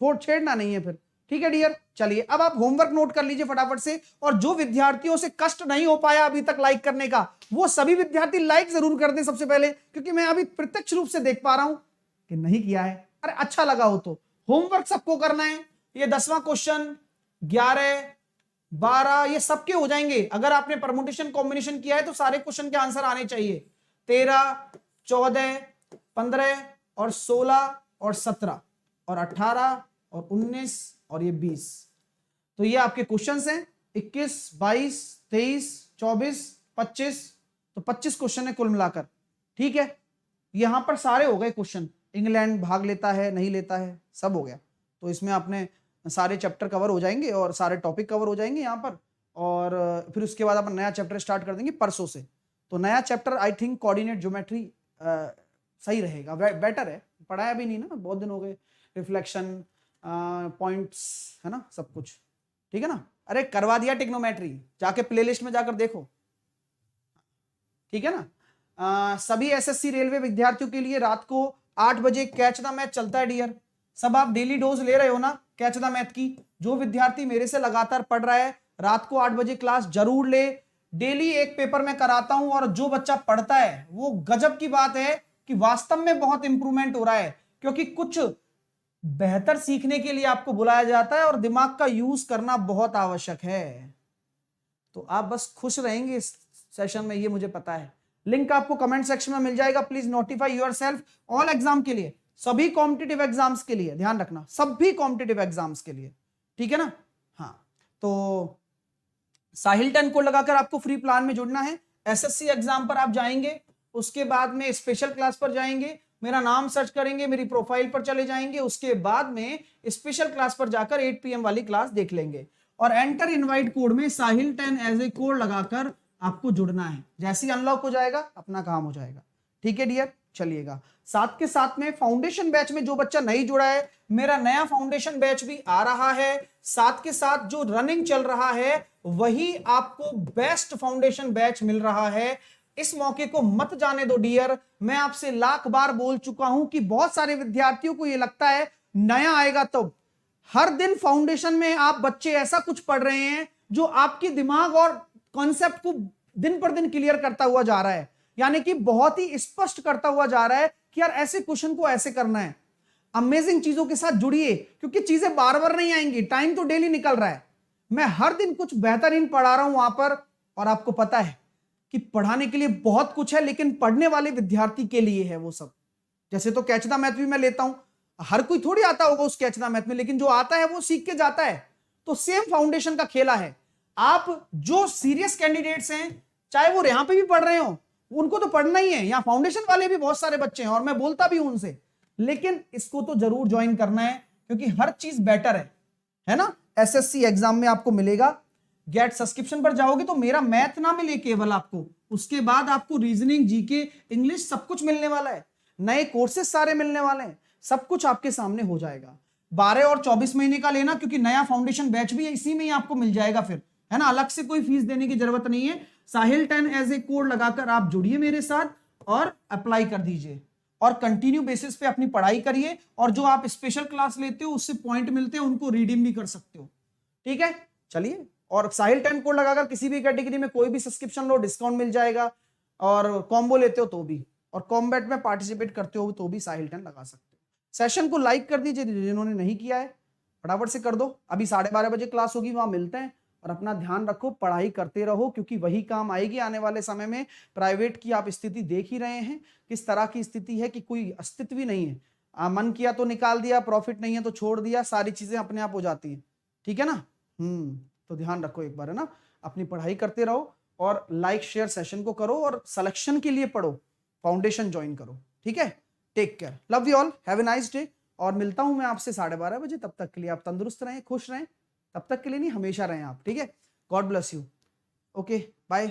छेड़ना नहीं है फिर। ठीक है डियर, चलिए अब आप होमवर्क नोट कर लीजिए फटाफट से, और जो विद्यार्थियों से कष्ट नहीं हो पाया अभी तक लाइक करने का, वो सभी विद्यार्थी लाइक जरूर कर दें सबसे पहले, क्योंकि मैं अभी प्रत्यक्ष रूप से देख पा रहा हूं कि नहीं किया है। अरे अच्छा लगा हो होमवर्क सबको करना है। ये 10वां क्वेश्चन, 11, 12 ये सबके हो जाएंगे। अगर आपने परमुटेशन कॉम्बिनेशन किया है तो सारे क्वेश्चन के आंसर आने चाहिए। 13, 14, 15 और 16 और 17 और 18 और 19 और ये 20। तो ये आपके क्वेश्चंस हैं। 21, 22, 23, 24, 25, तो 25 क्वेश्चन है कुल मिलाकर। ठीक है, यहां पर सारे हो गए क्वेश्चन। इंग्लैंड भाग लेता है नहीं लेता है, सब हो गया। तो इसमें आपने सारे चैप्टर कवर हो जाएंगे और सारे टॉपिक कवर हो जाएंगे यहाँ पर। और फिर उसके बाद अपन नया चैप्टर स्टार्ट कर देंगे परसों से। तो नया chapter I think coordinate geometry सही रहेगा, बेटर है। पढ़ाया भी नहीं ना, बहुत दिन हो गए। रिफ्लेक्शन, पॉइंट्स है ना, सब कुछ ठीक है ना। अरे करवा दिया टिग्नोमेट्री, जाके प्लेलिस्ट में जाकर देखो, ठीक है ना। सभी एसएससी रेलवे विद्यार्थियों के लिए रात को 8 बजे कैच द मैथ चलता है डियर। सब आप डेली डोज ले रहे हो ना कैच द मैथ की। जो विद्यार्थी मेरे से लगातार पढ़ रहा है रात को 8 बजे क्लास जरूर ले। डेली एक पेपर में कराता हूं और जो बच्चा पढ़ता है वो गजब की बात है कि वास्तव में बहुत इंप्रूवमेंट हो रहा है। क्योंकि कुछ बेहतर सीखने के लिए आपको बुलाया जाता है और दिमाग का यूज करना बहुत आवश्यक है। तो आप बस खुश रहेंगे इस सेशन में, ये मुझे पता है। लिंक आपको कमेंट सेक्शन में मिल जाएगा। Please notify yourself all exam के लिए, सभी कॉम्पिटिटिव एग्जाम्स के लिए, ध्यान रखना सभी कॉम्पिटिटिव एग्जाम्स के लिए, ठीक है ना। हाँ, तो साहिल 10 को लगाकर आपको फ्री प्लान में जुड़ना है। एसएससी एग्जाम पर आप जाएंगे, उसके बाद में स्पेशल क्लास पर जाएंगे, मेरा नाम सर्च करेंगे, मेरी प्रोफाइल पर चले जाएंगे, उसके बाद में स्पेशल क्लास पर जाकर 8 PM वाली क्लास देख लेंगे और एंटर इनवाइट कोड में साहिल 10 एज ए कोड लगाकर आपको जुड़ना है। जैसे ही अनलॉक हो जाएगा अपना काम हो जाएगा, ठीक है डियर। चलिएगा, साथ के साथ में फाउंडेशन बैच में जो बच्चा नहीं जुड़ा है, मेरा नया फाउंडेशन बैच भी आ रहा है। साथ के साथ जो रनिंग चल रहा है वही आपको बेस्ट फाउंडेशन बैच मिल रहा है। इस मौके को मत जाने दो डियर। मैं आपसे लाख बार बोल चुका हूं कि बहुत सारे विद्यार्थियों को यह लगता है नया आएगा तो। हर दिन फाउंडेशन में आप बच्चे ऐसा कुछ पढ़ रहे हैं जो आपके दिमाग और कॉन्सेप्ट को दिन पर दिन क्लियर करता हुआ जा रहा है, यानी कि बहुत ही स्पष्ट करता हुआ जा रहा है कि यार ऐसे क्वेश्चन को ऐसे करना है। अमेजिंग चीजों के साथ जुड़िए, क्योंकि चीजें बार बार नहीं आएंगी, टाइम तो डेली निकल रहा है। मैं हर दिन कुछ बेहतरीन पढ़ा रहा हूं वहां पर, और आपको पता है कि पढ़ाने के लिए बहुत कुछ है, लेकिन पढ़ने वाले विद्यार्थी के लिए है वो सब। जैसे तो कैच द मैथ भी मैं लेता हूं, हर कोई थोड़ी आता होगा उस कैच द मैथ में, लेकिन जो आता है वो सीख के जाता है। तो सेम फाउंडेशन का खेला है। आप जो सीरियस कैंडिडेट्स हैं, चाहे वो यहां पे भी पढ़ रहे हो, उनको तो पढ़ना ही है। यहां फाउंडेशन वाले भी बहुत सारे बच्चे हैं और मैं बोलता भी हूं उनसे, लेकिन इसको तो जरूर ज्वाइन करना है क्योंकि हर चीज बेटर है ना। एसएससी एग्जाम में आपको मिलेगा। गेट सब्सक्रिप्शन पर जाओगे तो मेरा मैथ ना मिले केवल आपको, उसके बाद आपको रीजनिंग, जीके, इंग्लिश सब कुछ मिलने वाला है। नए कोर्सेज सारे मिलने वाले हैं, सब कुछ आपके सामने हो जाएगा। 12 और 24 महीने का लेना, क्योंकि नया फाउंडेशन बैच भी है, इसी में ही आपको मिल जाएगा फिर, है ना। अलग से कोई फीस देने की जरूरत नहीं है। साहिल 10 एज ए कोड लगाकर आप जुड़िए मेरे साथ और अप्लाई कर दीजिए और कंटिन्यू बेसिस पे अपनी पढ़ाई करिए। और जो आप स्पेशल क्लास लेते हो उससे पॉइंट मिलते हैं, उनको रिडीम भी कर सकते हो, ठीक है। चलिए, और साहिल 10 कोड लगाकर किसी भी कैटेगरी में कोई भी सब्सक्रिप्शन लो डिस्काउंट मिल जाएगा, और कॉम्बो लेते हो तो भी, और कॉम्बैट में पार्टिसिपेट करते हो तो भी साहिल 10 लगा सकते हो। सेशन को लाइक कर दीजिए जिन्होंने नहीं किया है, फटाफट से कर दो। अभी 12:30 बजे क्लास होगी, वहां मिलते हैं। और अपना ध्यान रखो, पढ़ाई करते रहो, क्योंकि वही काम आएगी आने वाले समय में। प्राइवेट की आप स्थिति देख ही रहे हैं किस तरह की स्थिति है कि कोई अस्तित्व ही नहीं है। मन किया तो निकाल दिया, प्रॉफिट नहीं है तो छोड़ दिया, सारी चीजें अपने आप हो जाती हैं, ठीक है ना। तो ध्यान रखो एक बार, है ना। अपनी पढ़ाई करते रहो और लाइक शेयर सेशन को करो और सिलेक्शन के लिए पढ़ो, फाउंडेशन ज्वाइन करो, ठीक है। Take care, love you all, have a nice day. और मिलता हूं मैं आपसे 12:30 बजे। तब तक के लिए आप तंदुरुस्त रहें, खुश रहें। तब तक के लिए नहीं, हमेशा रहें आप, ठीक है। God bless you. Okay, bye.